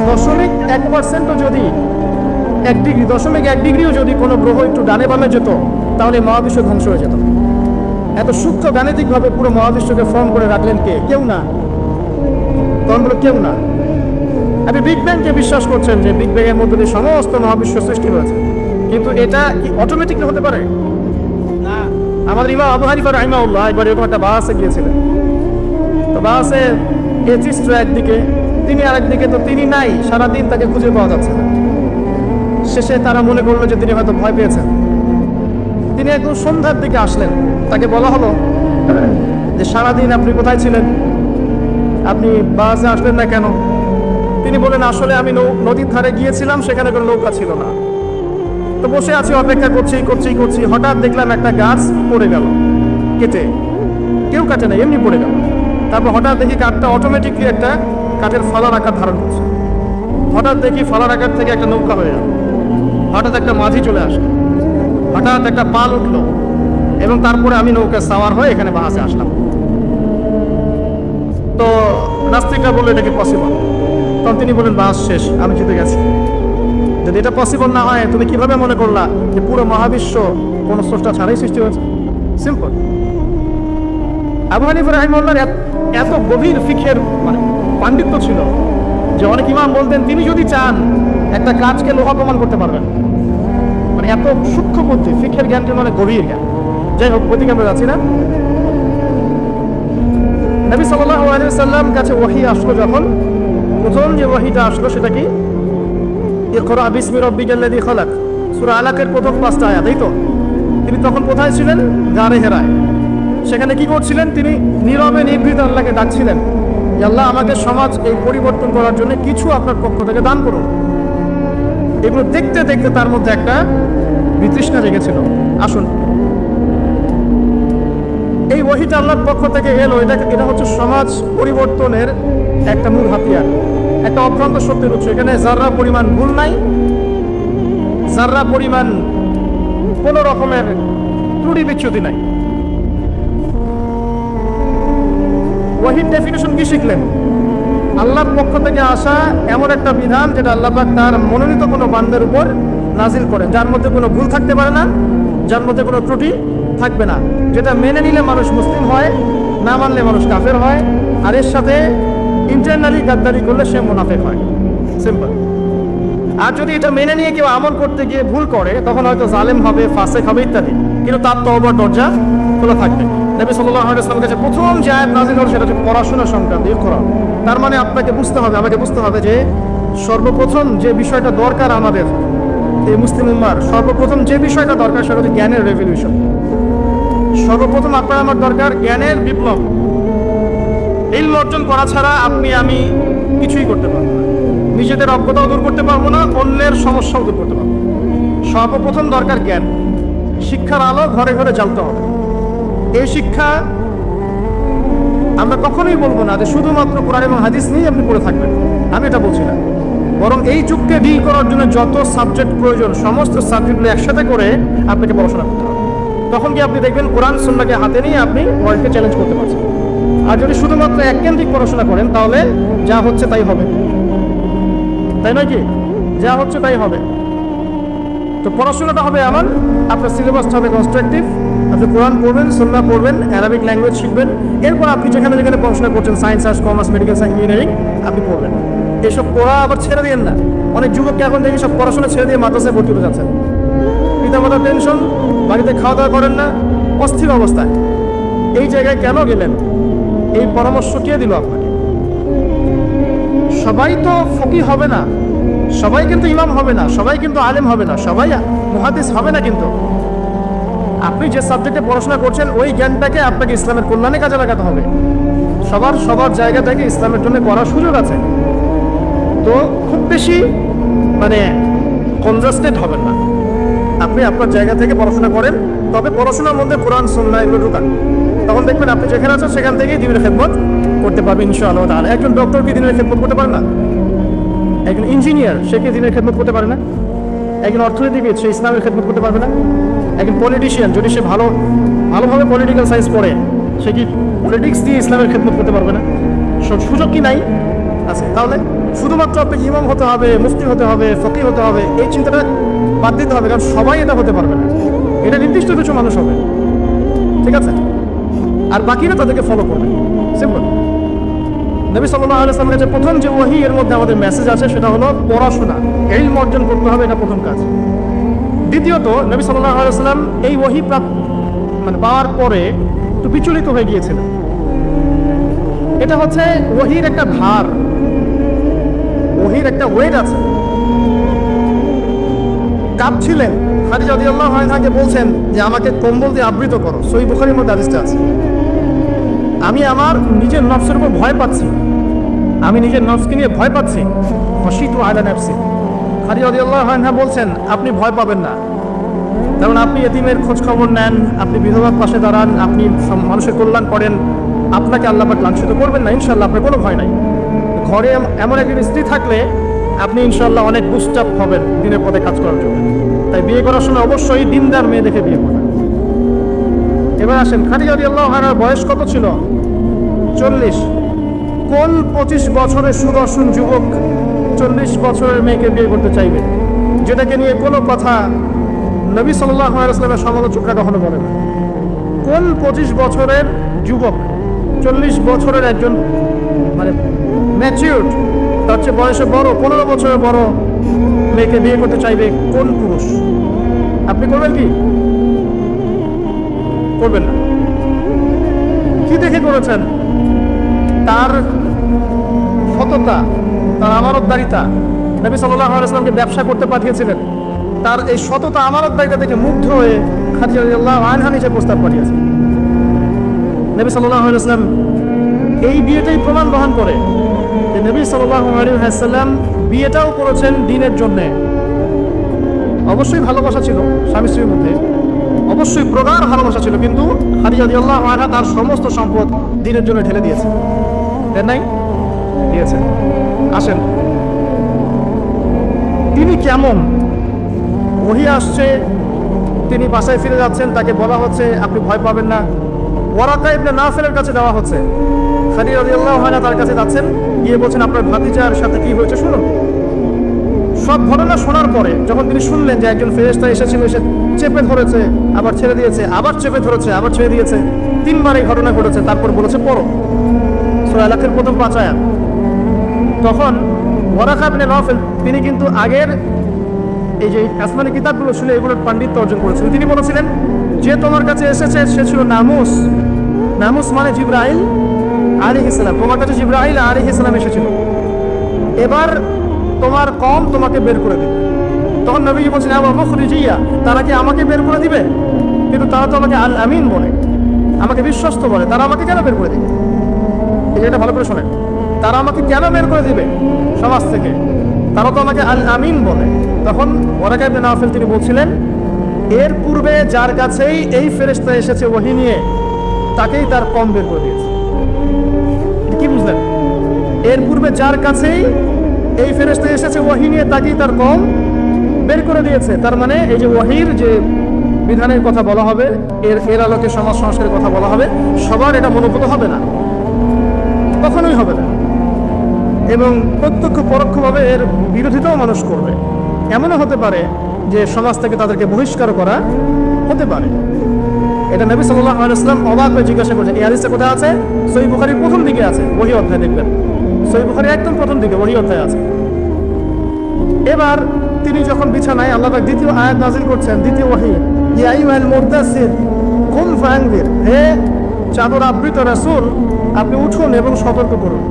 0.1%ও যদি 1 ডিগ্রিও যদি কোনো গ্রহ একটু ডানে বামে যেত, তাহলে মহাবিশ্ব ধ্বংস হয়ে যেত। এত সূক্ষ্ম গাণিতিকভাবে পুরো মহাবিশ্বকে ফর্ম করে রাখলেন কে? কেউ না। তখন বলো কেউ না। আপনি বিগ ব্যাংকে বিশ্বাস করছেন যে বিগ ব্যাংয়ের মধ্যে দিয়ে সমস্ত মহাবিশ্ব সৃষ্টি হয়েছে, কিন্তু এটা কি অটোমেটিকলি হতে পারে? না। আমাদের ইমাম আবু হানিফা রাহিমাহুল্লাহ একবার এরকম একটা বাসে গিয়েছিলেন। তো বাসে এথিস্ট একদিকে, তিনি আরেকদিকে, তো তিনি নাই, সারাদিন তাকে খুঁজে পাওয়া যাচ্ছে না। শেষে তারা মনে করলো যে তিনি হয়তো ভয় পেয়েছেন। তিনি একদম সন্ধ্যার দিকে আসলেন। তাকে বলা হলো যে সারাদিন আপনি কোথায় ছিলেন, আপনি বাসে আসলেন না কেন? তিনি বলেন, আসলে আমি নদীর ধারে গিয়েছিলাম, সেখানে কোনো নৌকা ছিল না, তো বসে আছি, অপেক্ষা করছি। হঠাৎ দেখলাম একটা গাছ পড়ে গেল কেটে। কেউ কাটে না, এমনি পড়ে গেল। তারপর হঠাৎ দেখি কাঠটা অটোমেটিকলি একটা কাঠের ফলার আকার ধারণ করছে। হঠাৎ দেখি ফলার আকার থেকে একটা নৌকা হয়ে গেল। হঠাৎ একটা মাঝি চলে আসলো, হঠাৎ একটা পাল উঠলো, এবং তারপরে আমি নৌকা সাওয়ার হয়ে এখানে বাসে আসলাম। তো নাস্তিকরা বললো এটা কি পসিবল? তখন তিনি বলেন, বাস শেষ, আমি জিতে গেছি। যদি এটা পসিবল না হয়, তুমি কিভাবে মনে করলা যে পুরো মহাবিশ্ব কোন স্রষ্টা ছাড়াই সৃষ্টি হয়েছে? সিম্পল। আবু হানিফা রাহিমাহুল্লাহর এত গভীর ফিকহের পাণ্ডিত্য ছিল যে অনেক ইমাম বলতেন তিনি যদি চান একটা কাজকে লোহা প্রমাণ করতে পারবেন। এত সূক্ষ্ম বুদ্ধি, ফিকহের জ্ঞানটা গভীর জ্ঞান। যাই হোক, ওদিকে আমরা যাচ্ছি না। নবী সাল্লাল্লাহু আলাইহি ওয়াসাল্লাম কাছে ওহী আসলো, যখন প্রথম যে ওহীটা আসলো সেটা কি? ইকরা বিসমি রাব্বিকাল্লাযী খালাক, সূরা আলাকের প্রথম 5টা আয়াত। এই তো তিনি তখন কোথায় ছিলেন? গারে হেরায়। সেখানে কি করছিলেন? তিনি নীরবে নিভৃত আল্লাহকে ডাকছিলেন, আল্লাহ আমাকে সমাজ এই পরিবর্তন করার জন্য কিছু আপনার পক্ষ থেকে দান করুন। এগুলো দেখতে দেখতে তার মধ্যে একটা বিতৃষ্ণা জেগেছিল। আসুন, এই ওহীটা আল্লাহর পক্ষ থেকে এলো, এটা হচ্ছে সমাজ পরিবর্তনের একটা মূল হাতিয়ার, একটা অভ্রান্ত সত্যের উৎস। এখানে যাররা পরিমাণ ভুল নাই, যাররা পরিমাণ কোন রকমের ত্রুটি বিচ্যুতি নাই। ওহীর ডেফিনিশন কি শিখলেন? আল্লাহর পক্ষ থেকে আসা এমন একটা বিধান যেটা আল্লাহ পাক তার মনোনীত কোনো বান্দার উপর নাজিল করেন, যার মধ্যে কোনো ভুল থাকতে পারে না, যার মধ্যে কোনো ত্রুটি থাকবে না, যেটা মেনে নিলে মানুষ মুসলিম হয়, না মানলে মানুষ কাফের হয়, আর এর সাথে ইন্টারনালি গাদ্দারি করলে সে মুনাফিক হয়। সিম্পল। আর যদি এটা মেনে নিয়ে কেউ আমল করতে গিয়ে ভুল করে, তখন হয়তো জালেম হবে, ফাসিক হবে ইত্যাদি, কিন্তু তার তওবার দরজা খোলা থাকবে। নবী সাল্লাল্লাহু আলাইহি ওয়াসাল্লামের কাছে প্রথম যে আয়াত নাযিল হলো সেটা হচ্ছে পড়াশোনা সংক্রান্ত, ইকরা। তার মানে আপনাকে বুঝতে হবে, আমাকে বুঝতে হবে যে সর্বপ্রথম যে বিষয়টা দরকার আমাদের এই মুসলিম উম্মার, সর্বপ্রথম যে বিষয়টা দরকার সেটা হচ্ছে জ্ঞানের রেভলিউশন। সর্বপ্রথম আপনার আমার দরকার জ্ঞানের বিপ্লব। ইলম অর্জন করা ছাড়া আপনি আমি কিছুই করতে পারবো না। নিজেদের অজ্ঞতাও দূর করতে পারবো না, অন্যের সমস্যাও দূর করতে পারবো না। সর্বপ্রথম দরকার জ্ঞান। শিক্ষার আলো ঘরে ঘরে জ্বালতে হবে। এই শিক্ষা আমরা কখনোই বলবো না যে শুধুমাত্র কোরআন এবং হাদিস নিয়ে আপনি পড়ে থাকবেন, আমি এটা বলছি না। বরং এই যুগকে ডিল করার জন্য যত সাবজেক্ট প্রয়োজন, সমস্ত সাবজেক্টগুলো একসাথে করে আপনাকে পড়াশোনা করতে হবে। তখন কি আপনি দেখবেন কোরআন সুন্নাহকে হাতে নিয়ে আপনি ওয়ার্ল্ডকে চ্যালেঞ্জ করতে পারছেন। আর যদি শুধুমাত্র এককেন্দ্রিক পড়াশোনা করেন, তাহলে যা হচ্ছে তাই হবে, তাই নয় কি? যা হচ্ছে তাই হবে। তো পড়াশোনাটা হবে এমন, আপনার সিলেবাসটা হবে কনস্ট্রাকটিভ। আপনি কোরআন পড়বেন, সুন্নাহ পড়বেন, অ্যারাবিক ল্যাঙ্গুয়েজ শিখবেন। এরপর আপনি যেখানে যেখানে পড়াশোনা করছেন, science, arts, commerce, medical science, engineering, আপনি পড়বেন। এসব পড়া আবার ছেড়ে দিন না। অনেক যুবককে এখন দেখি সব পড়াশোনা ছেড়ে দিয়ে মাদ্রাসায় ভর্তি হতে যাচ্ছেন। পিতামাতার টেনশন, বাড়িতে খাওয়া দাওয়া করেন না, অস্থির অবস্থায়। এই জায়গায় কেন গেলেন? এই পরামর্শ কে দিল আপনাকে? সবাই তো ফকিহ হবে না, সবাই কিন্তু ইমাম হবে না, সবাই কিন্তু আলেম হবে না, সবাই মুহাদ্দিস হবে না। কিন্তু আপনি যে সাবজেক্টে পড়াশোনা করছেন, ওই জ্ঞানটাকে আপনাকে ইসলামের কল্যাণে কাজে লাগাতে হবে। সবার জায়গা থেকে ইসলামের জন্য করার সুযোগ আছে। তো খুব বেশি কনজাস্টেড হবেন না। আপনি আপনার জায়গা থেকে পড়াশোনা করেন, তবে পড়াশোনার মধ্যে কোরআন সুন্নাহ এগুলো ঢোকান। তখন দেখবেন আপনি যেখানে আছেন সেখান থেকেই দ্বীনের খেদমত করতে পারবেন ইনশাআল্লাহ তাআলা। একজন ডক্টর কি দ্বীনের খেদমত করতে পারে না? একজন ইঞ্জিনিয়ার সে কি দ্বীনের খেদমত করতে পারে না? একজন অর্থনীতিবিদ সে ইসলামের খেদমত করতে পারবে না? একজন পলিটিশিয়ান যদি সে ভালোভাবে পলিটিক্যাল সায়েন্স পড়ে, সে কি পলিটিক্স দিয়ে ইসলামের খেদমত করতে পারবে না? সুযোগ কি নাই? আছে। তাহলে শুধুমাত্র আপনাকে ইমাম হতে হবে, মুফতি হতে হবে, ফকিহ হতে হবে, এই চিন্তাটা বাদ দিতে হবে, কারণ সবাই এটা হতে পারবে না। এটা নির্দিষ্ট কিছু মানুষ হবে, ঠিক আছে, আর বাকিরা তাদেরকে ফলো করবে। সিম্পল। নবী সাল্লাল্লাহু আলাইহি ওয়াসাল্লামের কাছে প্রথম যে ওহী, এর মধ্যে আমাদের মেসেজ আছে, সেটা হলো পড়াশোনা, ইলম অর্জন করতে হবে, এটা প্রথম কাজ। দ্বিতীয়ত, নবী সাল্লাল্লাহু আলাইহি ওয়াসাল্লাম এই ওহী পাওয়ার পরে একটু বিচলিত হয়ে গিয়েছিলেন। এটা হচ্ছে ওহীর একটা ভার, ওহীর একটা ওয়েট আছে। কাঁপছিলেন। খাদিজা রাদিয়াল্লাহু আনহাকে বলছেন যে আমাকে কম্বল দিয়ে আবৃত করো। সহিহ বুখারীর মধ্যে হাদিসটা আছে। আমি আমার নিজের নফসের উপর ভয় পাচ্ছি, আমি নিজের নফসকে নিয়ে ভয় পাচ্ছি। খাশিতু আলা নাফসি। খাদিজা রাদিয়াল্লাহু আনহা বলছেন আপনি ভয় পাবেন না, কারণ আপনি এতিমের খোঁজ খবর নেন, আপনি বিধবার পাশে দাঁড়ান, আপনি মানুষের কল্যাণ করেন, আপনাকে আল্লাহ পাক লাঞ্ছিত করবেন না ইনশাআল্লাহ, আপনার কোনো ভয় নাই। ঘরে এমন একজন স্ত্রী থাকলে আপনি ইনশাআল্লাহ অনেক বুস্টাপ হবেন দিনের পথে কাজ করার জন্য। তাই বিয়ে করার সময় অবশ্যই দিনদার মেয়ে দেখে বিয়ে করবেন। এবার আসেন, খাদিজা রাদিয়াল্লাহু আনহার বয়স কত ছিল? 40। কোন 25 বছরের সুদর্শন যুবক 40 বছরের মেয়েকে বিয়ে করতে চাইবে, যেটাকে নিয়ে কোনো কথা নবী সাল্লাল্লাহু আলাইহি ওয়াসাল্লামের সমালোচকরা কখনো বলে না? কোন 25 বছরের যুবক 40 বছরের একজন ম্যাচিউরড, তার চেয়ে বয়সে বড়, 15 বছরের বড় মেয়েকে বিয়ে করতে চাইবে কোন পুরুষ? আপনি করবেন কি? করবেন না। কি দেখে করেছেন? তার সততা, তার আমানতদারিতা। নবী সাল্লাল্লাহু আলাইহি ওয়াসাল্লামকে ব্যবসা করতে পাঠিয়েছিলেন, তার এই সততা আমানতদারিতা দেখে মুগ্ধ হয়ে খাদিজা রাদিয়াল্লাহু আনহা নিচে প্রস্তাব পাঠিয়েছেন। নবী সাল্লাল্লাহু আলাইহি ওয়াসাল্লাম এই বিয়েটাই প্রমাণ বহন করে যে নবী সাল্লাল্লাহু আলাইহি ওয়াসাল্লাম বিয়েটাও করেছেন দ্বীনের জন্য। অবশ্যই ভালোবাসা ছিল স্বামী স্ত্রীর মধ্যে, অবশ্যই প্রগাঢ় ভালোবাসা ছিল, কিন্তু খাদিজা রাদিয়াল্লাহু আনহা তার সমস্ত সম্পদ দ্বীনের জন্য ঢেলে দিয়েছে। দেন নাই? দিয়েছে। আসেন, তিনি কেমন? ওহী আসছে, তিনি বাসায় ফিরে যাচ্ছেন, তাকে বলা হচ্ছে আপনি ভয় পাবেন না। ওয়ারাকা ইবনে নাফিলের কাছে দেওয়া হচ্ছে। খাদিজা রাদিয়াল্লাহু আনহা তার কাছে যাচ্ছেন, গিয়ে বলছেন আপনার ভাতিজার সাথে কি হয়েছে শুনুন। সব ঘটনা শোনার পরে যখন তিনি শুনলেন যে একজন ফেরেশতা এসেছিল, এসে চেপে ধরেছে, আবার ছেড়ে দিয়েছে, আবার চেপে ধরেছে, আবার ছেড়ে দিয়েছে, 3 বার এই ঘটনা ঘটেছে, তারপর বলেছে পড়ো সূরা আলাকের প্রথম 5 আয়াত। তখন ওয়ারাকা ইবনে নাফিল, তিনি কিন্তু আগের এই যে আসমানি কিতাবগুলো ছিল এগুলোর পাণ্ডিত্য অর্জন করেছিলেন। তিনি বলেছিলেন যে তোমার কাছে এসেছে সে ছিল নামুস। নামুস মানে জিবরাইল আলাইহিস সালাম। তোমার কাছে জিবরাইল আলাইহিস সালাম এসেছিল, এবার তোমার কওম তোমাকে বের করে দিবে। তখন নবীজি বলছেন আবু মুখরিজিয়া, তারা কি আমাকে বের করে দিবে? কিন্তু তারা তো আমাকে আল আমিন বলে, আমাকে বিশ্বস্ত বলে, তারা আমাকে কেন বের করে দিবে? এটা ভালো করে শোনেন, তারা আমাকে কেন বের করে দিবে সমাজ থেকে? তারা তো আমাকে আল আমিন বলে। তখন ওয়ারাকা ইবনে নাফিল তিনি বলছিলেন এর পূর্বে যার কাছেই এই ফেরেশতা এসেছে ওহী নিয়ে, তাকেই তার কম বের করে দিয়েছে। কি বুঝলেন? এর পূর্বে যার কাছেই এই ফেরেশতা এসেছে ওহী নিয়ে, তাকেই তার কম বের করে দিয়েছে। তার মানে এই যে ওহীর যে বিধানের কথা বলা হবে, এর আলোকে সমাজ সংস্কারের কথা বলা হবে, সবার এটা মনোভূত হবে না, কখনোই হবে না। এবং প্রত্যক্ষ পরোক্ষভাবে এর বিরোধিতাও মানুষ করবে। এমনও হতে পারে যে সমাজ থেকে তাদেরকে বহিষ্কার করা হতে পারে। এটা নবী সাল্লাল্লাহু আলাইহি ওয়াসাল্লাম অবাক হয়ে জিজ্ঞাসা করেছেন। এই হাদিসটা কোথায় আছে? সহিহ বুখারীর প্রথম দিকে আছে, ওহী অধ্যায় দেখবেন। সহিহ বুখারীর একদম প্রথম দিকে ওহী অধ্যায় আছে। এবার তিনি যখন বিছানায়, আল্লাহ পাক দ্বিতীয় আয়াত নাযিল করছেন, দ্বিতীয় ওহী, ইয়া আইয়ুহাল মুদাসসির কুম ফাআনযির, হে চাদর আবৃত রাসূল আপনি উঠুন এবং সতর্ক করুন।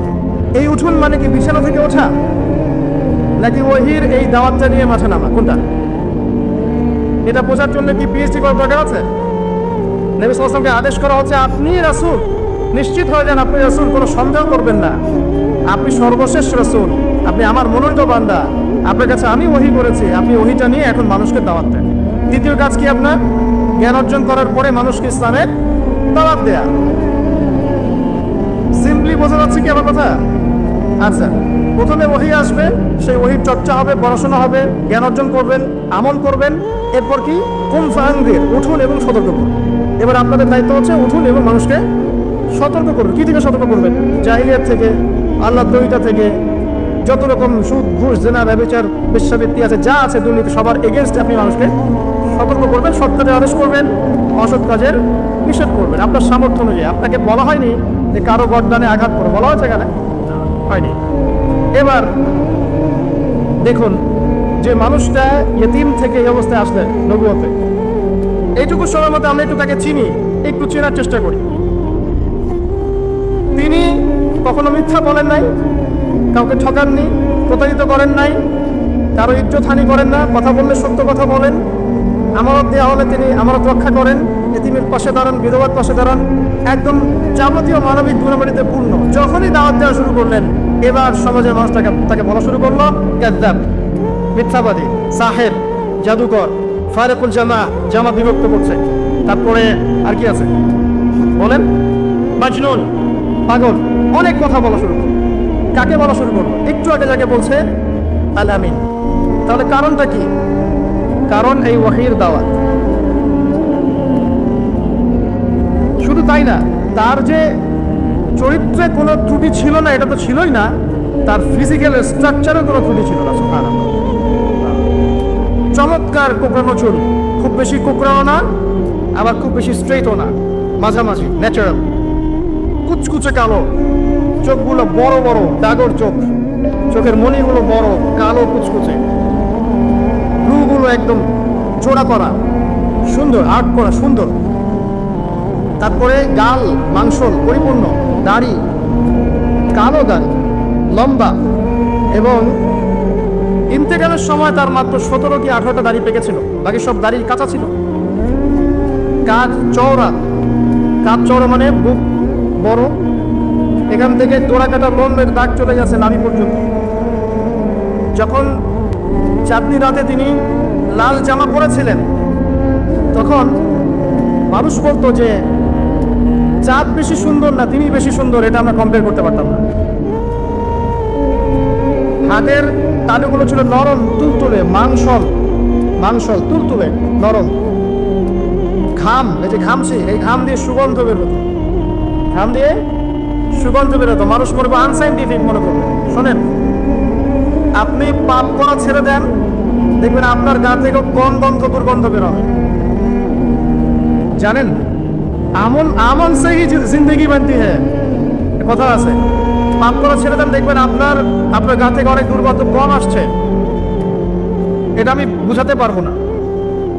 এই উঠুন মানে কি বিছানা থেকে ওঠা, নাকি ওহীর এই দাওয়াতটা নিয়ে মাঠে নামা? কোনটা? এটা বোঝার জন্য কি পিএইচডি করার দরকার আছে? নবী সাল্লাল্লাহু আলাইহি ওয়াসাল্লামকে আদেশ করা হচ্ছে আপনি রাসূল, নিশ্চিত হয়ে যান আপনি রাসূল, কোনো সন্দেহ করবেন না, আপনি সর্বশেষ রাসূল, আপনি আমার মনোনীত বান্দা, আপনার কাছে আমি ওহী করেছি, আপনি ওহীটা নিয়ে এখন মানুষকে দাওয়াত দেন। দ্বিতীয় কাজ কি আপনার? জ্ঞান অর্জন করার পরে মানুষকে ইসলামের দাওয়াত দেয়া। সিম্পলি বোঝা যাচ্ছে কি আমার কথা? আচ্ছা, প্রথমে ওহী আসবে, সেই ওহীর চর্চা হবে, পড়াশোনা হবে, জ্ঞান অর্জন করবেন, আমল করবেন। এরপর কি? কুম ফাআনযির, উঠুন এবং সতর্ক করুন। এবার আপনাদের দায়িত্ব হচ্ছে উঠুন এবং মানুষকে সতর্ক করুন। কি থেকে সতর্ক করবেন? জাহিলিয়াত থেকে, আল্লাহদ্রোহিতা থেকে, যত রকম সুদ ঘুষ জেনা ব্যভিচার বেশ্যাবৃত্তি আছে, যা আছে দুর্নীতি, সবার এগেনস্টে আপনি মানুষকে সতর্ক করবেন, সৎ কাজে আদেশ করবেন, অসৎ কাজের নিষেধ করবেন আপনার সামর্থ্য অনুযায়ী। আপনাকে বলা হয়নি যে কারো গর্দানে আঘাত করে, বলা হয়েছে এখানে হয়নি। এবার দেখুন যে মানুষটা ইয়েতিম থেকে এই অবস্থায় আসলেন নবুয়তে, এইটুকু সময়ের মধ্যে আমরা একটু তাকে চিনি, একটু চেনার চেষ্টা করি। তিনি কখনো মিথ্যা বলেন নাই, কাউকে ঠকাননি, প্রতারিত করেন নাই, কারো ইজ্জতহানি করেন না, কথা বললে সত্য কথা বলেন, আমানত দেওয়া হলে তিনি আমানত রক্ষা করেন, এতিমের পাশে দাঁড়ান, বিধবার পাশে দাঁড়ান, একদম যাবতীয় মানবিক গুণাবলীতে পূর্ণ। যখনই দাওয়াত দেওয়া শুরু করলেন, এবার সমাজের মানুষ তাকে বলা শুরু করলো কাযযাব, মিথ্যাবাদী, সাহেব, জাদুকর, ফারিকুল জামা বিভক্ত করছে। তারপরে আর কি আছে বলেন, মাজনুন, পাগল, অনেক কথা বলা শুরু করলো। কাকে বলা শুরু করলো? একটু আগে যাকে বলছে আল আমিন। তাহলে কারণটা কি? কারণ এই ওয়াহির দাওয়াত। শুধু তাই না, তার যে চরিত্রে কোনো ত্রুটি ছিল না এটা তো ছিলই না, তার ফিজিক্যাল স্ট্রাকচারও কোনো ত্রুটি ছিল না। সুবহানাল্লাহ। চমৎকার কোকড়ানো চুল, খুব বেশি কোকড়ানো না, আবার খুব বেশি স্ট্রেটও না, মাঝামাঝি, ন্যাচারাল, কুচকুচে কালো, চোখগুলো বড় বড় ডাগর চোখ, চোখের মণিগুলো বড় কালো কুচকুচে, ভ্রুগুলো একদম জোড়া করা, সুন্দর আর্ট করা, সুন্দর। তারপরে গাল মাংসল পরিপূর্ণ, দাড়ি কালো, গাল লম্বা, এবং ইন্তেকালের সময় তার মাত্র 17 কি 18টা দাড়ি পেকেছিল, বাকি সব দাড়ি কাঁচা ছিল। কাঁধ চওড়া, কাঁধ চওড়া মানে বুক বড়, এখান থেকে দোড়া কাটা লোমের দাগ চলে গেছে নাভি পর্যন্ত। যখন চাঁদনি রাতে তিনি লাল জামা পরেছিলেন, তখন মানুষ বলতো যে চাঁদ বেশি সুন্দর না তিনি বেশি সুন্দর, এটা আমরা কম্পেয়ার করতে পারতাম না। হাতের তালুগুলো ছিল নরম তুলতুলে, মাংসল তুলতুলে নরম। ঘাম, এই যে ঘামছি, এই ঘাম দিয়ে সুগন্ধ বেরোতো, ঘাম দিয়ে সুগন্ধ বেরোতো। মানুষ মনে করবে আনসাইন্টিফিক মনে করবে। শোনেন, আপনি পাপ করা ছেড়ে দেন, দেখবেন আপনার গা থেকে কম গন্ধ দুর্গন্ধ বেরোবে। জানেন, আমন সে হি জিন্দগি বানতি হ্যায়, কথা আছে। পাপ করা ছেড়ে দেন, দেখবেন আপনার গা থেকে অনেক দুর্গন্ধ কম আসছে। এটা আমি বুঝাতে পারবো না,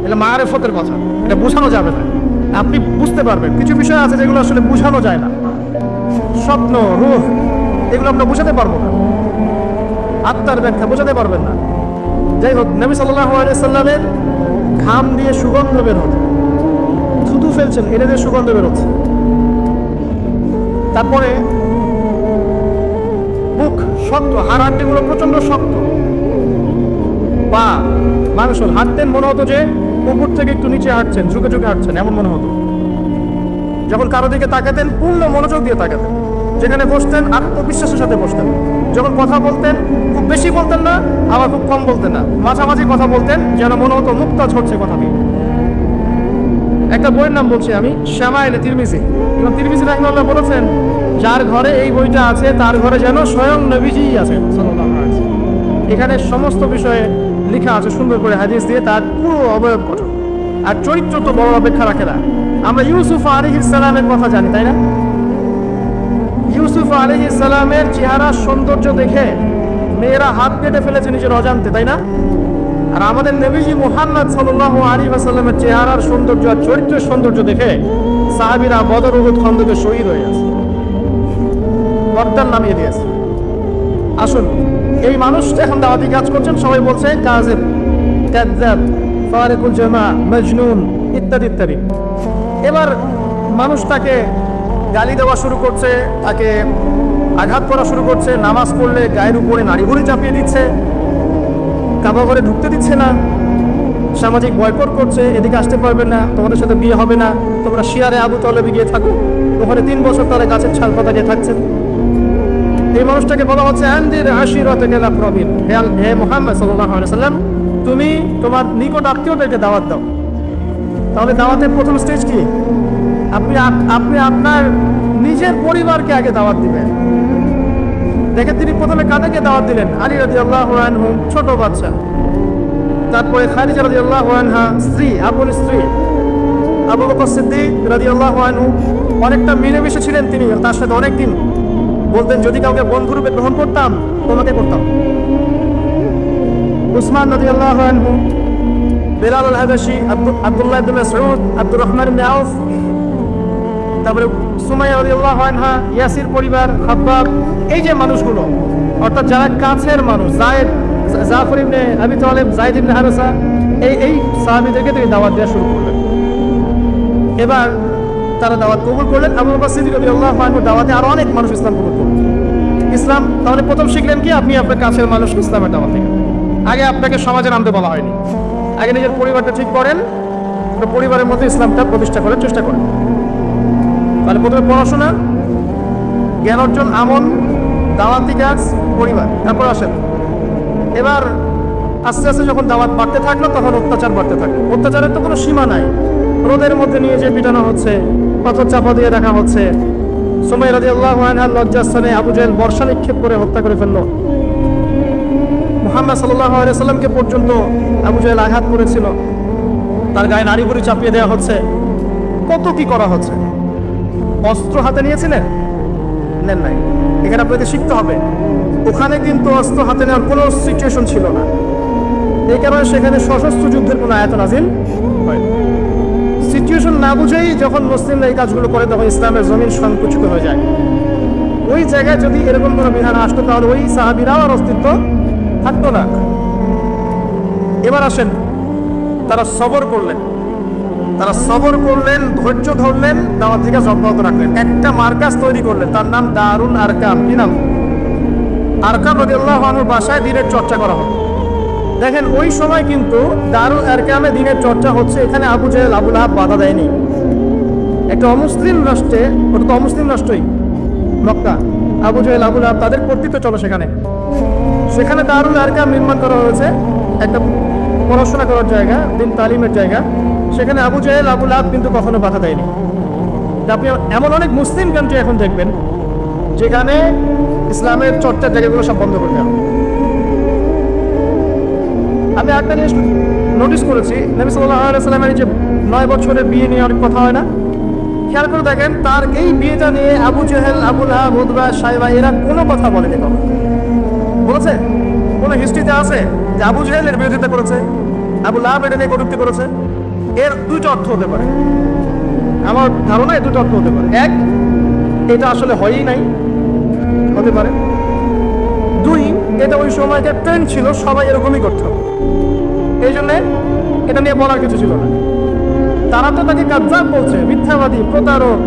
এটা মায়ারেফতের কথা, এটা বোঝানো যাবে না। আপনি বুঝতে পারবেন কিছু বিষয় আছে যেগুলো আসলে বোঝানো যায় না, স্বপ্ন, রূহ, এগুলো আমরা বোঝাতে পারবো না, আত্মার ব্যাখ্যা বোঝাতে পারবেন না। যাই হোক, নবী সাল্লাল্লাহু আলাইহি সাল্লামের ঘাম দিয়ে সুগন্ধ বের হতো, থুতু ফেলছেন, এটা দিয়ে সুগন্ধ বেরোচ্ছে। তারপরে বুক শক্ত, হাড়গুলো প্রচন্ড শক্ত, পা মাংসল, হাঁটতেন মনে হতো যে উপর থেকে একটু নিচে হাঁটছেন, ঝুঁকে ঝুঁকে হাঁটছেন, এমন মনে হতো। যখন কারো দিকে তাকাতেন পূর্ণ মনোযোগ দিয়ে তাকাতেন, যেখানে বসতেন আত্মবিশ্বাসের সাথে বসতেন। যখন কথা বলতেন খুব বেশি বলতেন না, আবার খুব কম বলতেন না, মাঝামাঝি কথা বলতেন, যেন মনে হতো মুক্তা ঝরছে কথা দিয়ে। একটা বইয়ের নাম বলছি আমি, শামাইল তিরমিজি। ইমাম তিরমিজি রাহিমাহুল্লাহ বলেছেন, যার ঘরে এই বইটা আছে তার ঘরে যেন স্বয়ং নবীজি আছেন সাল্লাল্লাহু আলাইহি ওয়াসাল্লাম। এখানে সমস্ত বিষয়ে লেখা আছে সুন্দর করে হাদিস দিয়ে, তার পুরো অবয়ব গঠন আর চরিত্র তো বড় অপেক্ষা রাখে না। আমরা ইউসুফ আলাইহিস সালামের কথা জানি, তাই না? ইউসুফ আলাইহিস সালামের চেহারা সৌন্দর্য দেখে মেয়েরা হাত কেটে ফেলেছে নিজের অজান্তে, তাই না? আর আমাদের নবীজি মুহাম্মদ সাল্লাল্লাহু আলাইহি ওয়াসাল্লামের চেহারার সৌন্দর্য আর চরিত্রের সৌন্দর্য দেখে সাহাবীরা বদর উহুদ খন্দকে শহীদ হয়ে গেছে, গর্দান নামিয়ে দিয়েছে। আসুন, এই মানুষ এখন দাওয়াতি কাজ করছেন, সবাই বলছে কাযিব, কাযযাব, ফারিকুল জামা, মজনুন ইত্যাদি ইত্যাদি। এবার মানুষ তাকে গালি দেওয়া শুরু করছে, তাকে আঘাত করা শুরু করছে, নামাজ পড়লে গায়ের উপরে নাড়ি ভুড়ি চাপিয়ে দিচ্ছে, কাবা ঘরে ঢুকতে দিচ্ছে না, সামাজিক বয়কট করছে, এদিকে আসতে পারবে না, তোমাদের সাথে বিয়ে হবে না, তোমরা শিয়ারে আবু তলেবে গিয়ে থাকো, ওখানে 3 বছর তারা গাছের ছাল পাতা দিয়ে থাকছেন। এই মানুষটাকে বলা হচ্ছে আনদির আশিরাতাকাল আকরাবিন, হে মুহাম্মদ সাল্লাল্লাহু আলাইহি ওয়াসাল্লাম, তুমি তোমার নিকট আত্মীয়দেরকে দাওয়াত দাও। তাহলে দাওয়াতের প্রথম স্টেজ কি? আপনি আপনার নিজের পরিবারকে আগে দাওয়াত দিবেন। দেখেন তিনি প্রথমে কাদেরকে দাওয়াত দিলেন? আলী রাদিয়াল্লাহু আনহু, ছোট বাচ্চা। তারপরে খাদিজা রাদিয়াল্লাহু আনহা, স্ত্রী, আপন স্ত্রী। আবু বকর সিদ্দিক রাদিয়াল্লাহু আনহু, অনেকটা মিলেমিশে ছিলেন তিনি তার সাথে অনেকদিন। বলতেন যদি কাউকে বন্ধুরূপে গ্রহণ করতাম তোমাকে করতাম। উসমান রাদিয়াল্লাহু আনহু, বেলাল আল হাবাশি, আব্দুল্লাহ ইবনে মাসউদ, আব্দুর রহমান ইবনে আউফ, তারপরে সুমাইয়া রাদিয়াল্লাহু আনহা, ইয়াসির পরিবার, খাব্বাব, এই যে মানুষগুলো, অর্থাৎ যারা কাছের মানুষ, জাফর ইবনে আবি তালেব, যায়েদ ইবনে হারেসা, এই সাহাবীদেরকে তিনি দাওয়াত দেওয়া শুরু করলেন। এবার তারা দাওয়াত কবুল করলেন। আবু বকর সিদ্দিক রাদিয়াল্লাহু আনহু দাওয়াতে আরো অনেক মানুষ ইসলাম কবুল করলেন। ইসলাম তাহলে প্রথম শিখলেন কি? আপনি আপনার কাছের মানুষ ইসলামের দাওয়াত দিবেন। আগে আপনাকে সমাজে নামতে বলা হয়নি, আগে নিজের পরিবারটা ঠিক করেন, পরিবারের মধ্যে ইসলামটা প্রতিষ্ঠা করার চেষ্টা করেন। তাহলে প্রথমে পড়াশোনা, জ্ঞান অর্জন, আমল, দাওয়াতি কাজ, পরিবার, তারপর আসেন। এবার আস্তে আস্তে যখন দাওয়াত বাড়তে থাকলো তখন অত্যাচার বাড়তে থাকলো। অত্যাচারের তো কোনো সীমা নাই। রোদের মধ্যে নিয়ে যে পিটানো হচ্ছে, পাথর চাপা দিয়ে রাখা হচ্ছে। সুমাইয়া রাদিয়াল্লাহু আনহা লজ্জাস্থানে আবু জাহেল বর্ষা নিক্ষেপ করে হত্যা করে ফেললো। মুহাম্মদ সাল্লাল্লাহু আলাইহি সাল্লামকে পর্যন্ত আবু জাহেল আঘাত করেছিল, তার গায়ে নাড়ি ভুড়ি চাপিয়ে দেওয়া হচ্ছে। কত কি করা হচ্ছে। অস্ত্র হাতে নিয়েছিলেন? নেন নাই। এখানে আপনাকে শিখতে হবে, ওখানে কিন্তু অস্ত্র হাতে নেওয়ার কোনো সিচুয়েশন ছিল না। এই কারণে সেখানে সশস্ত্র যুদ্ধের কোনো আয়াত নাযিল হয়নি। সিচুয়েশন না বুঝেই যখন মুসলিমরা এই কাজগুলো করে তখন ইসলামের জমিন সংকুচিত হয়ে যায়। ওই জায়গায় যদি এরকম কোনো বিধান আসতো তাহলে ওই সাহাবীরাও আর অস্তিত্ব থাকতো না। এবার আসেন, তারা সবর করলেন, ধৈর্য ধরলেন, দাওয়াত থেকে অব্যাহত রাখলেন। একটা মার্কাজ তৈরি করলেন, তার নাম দারুল আরকাম। কি নাম? আরকাম রাদিয়াল্লাহু আনহুর বাসায় দিনের চর্চা করা হতো। দেখেন ওই সময় কিন্তু দারুল আরকামে দিনের চর্চা হচ্ছে, এখানে আবু জাহেল, আবু লাহাব বাধা দেয়নি। একটা অমুসলিম রাষ্ট্রে, ওটা তো অমুসলিম রাষ্ট্রই মক্কা, আবু জাহেল, আবু লাহাব, তাদের কর্তৃত্ব চলো সেখানে দারুল আরকাম নির্মাণ করা হয়েছে, একটা পড়াশোনা করার জায়গা, দিন তালিমের জায়গা। সেখানে আবু জাহেল, আবু লাহাব কিন্তু কখনো বাধা দেয়নি। আপনি এমন অনেক মুসলিম কান্ট্রি এখন দেখবেন যেখানে ইসলামের চর্চার জায়গাগুলো সব বন্ধ করে দেওয়া। আমি একটা জিনিস নোটিস করেছি, নবী সাল্লাল্লাহু আলাইহি সাল্লামের যে 9 বছরের বিয়ে নিয়ে অনেক কথা হয় না, খেয়াল করে দেখেন তার এই বিয়েটা নিয়ে আবু জাহেল, আবু লাহাব, উতবা, শাইবা এরা কোনো কথা বলেনি। বলেছে? কোনো হিস্ট্রিতে আছে যে আবু জাহেল এর বিরোধিতা করেছে, আবু লাহাব এটা নিয়ে কটূক্তি করেছে? এর দুটো অর্থ হতে পারে, আমার ধারণা এই দুটো অর্থ হতে পারে। এক, এটা আসলে হয়ই নাই, হতে পারে। দুই, এটা ওই সময়কার ট্রেন্ড ছিল, সবাই এরকমই করতো, এই জন্যে এটা নিয়ে বলার কিছু ছিল না। তারা তো তাকে কাযযাব বলছে, মিথ্যাবাদী, প্রতারক,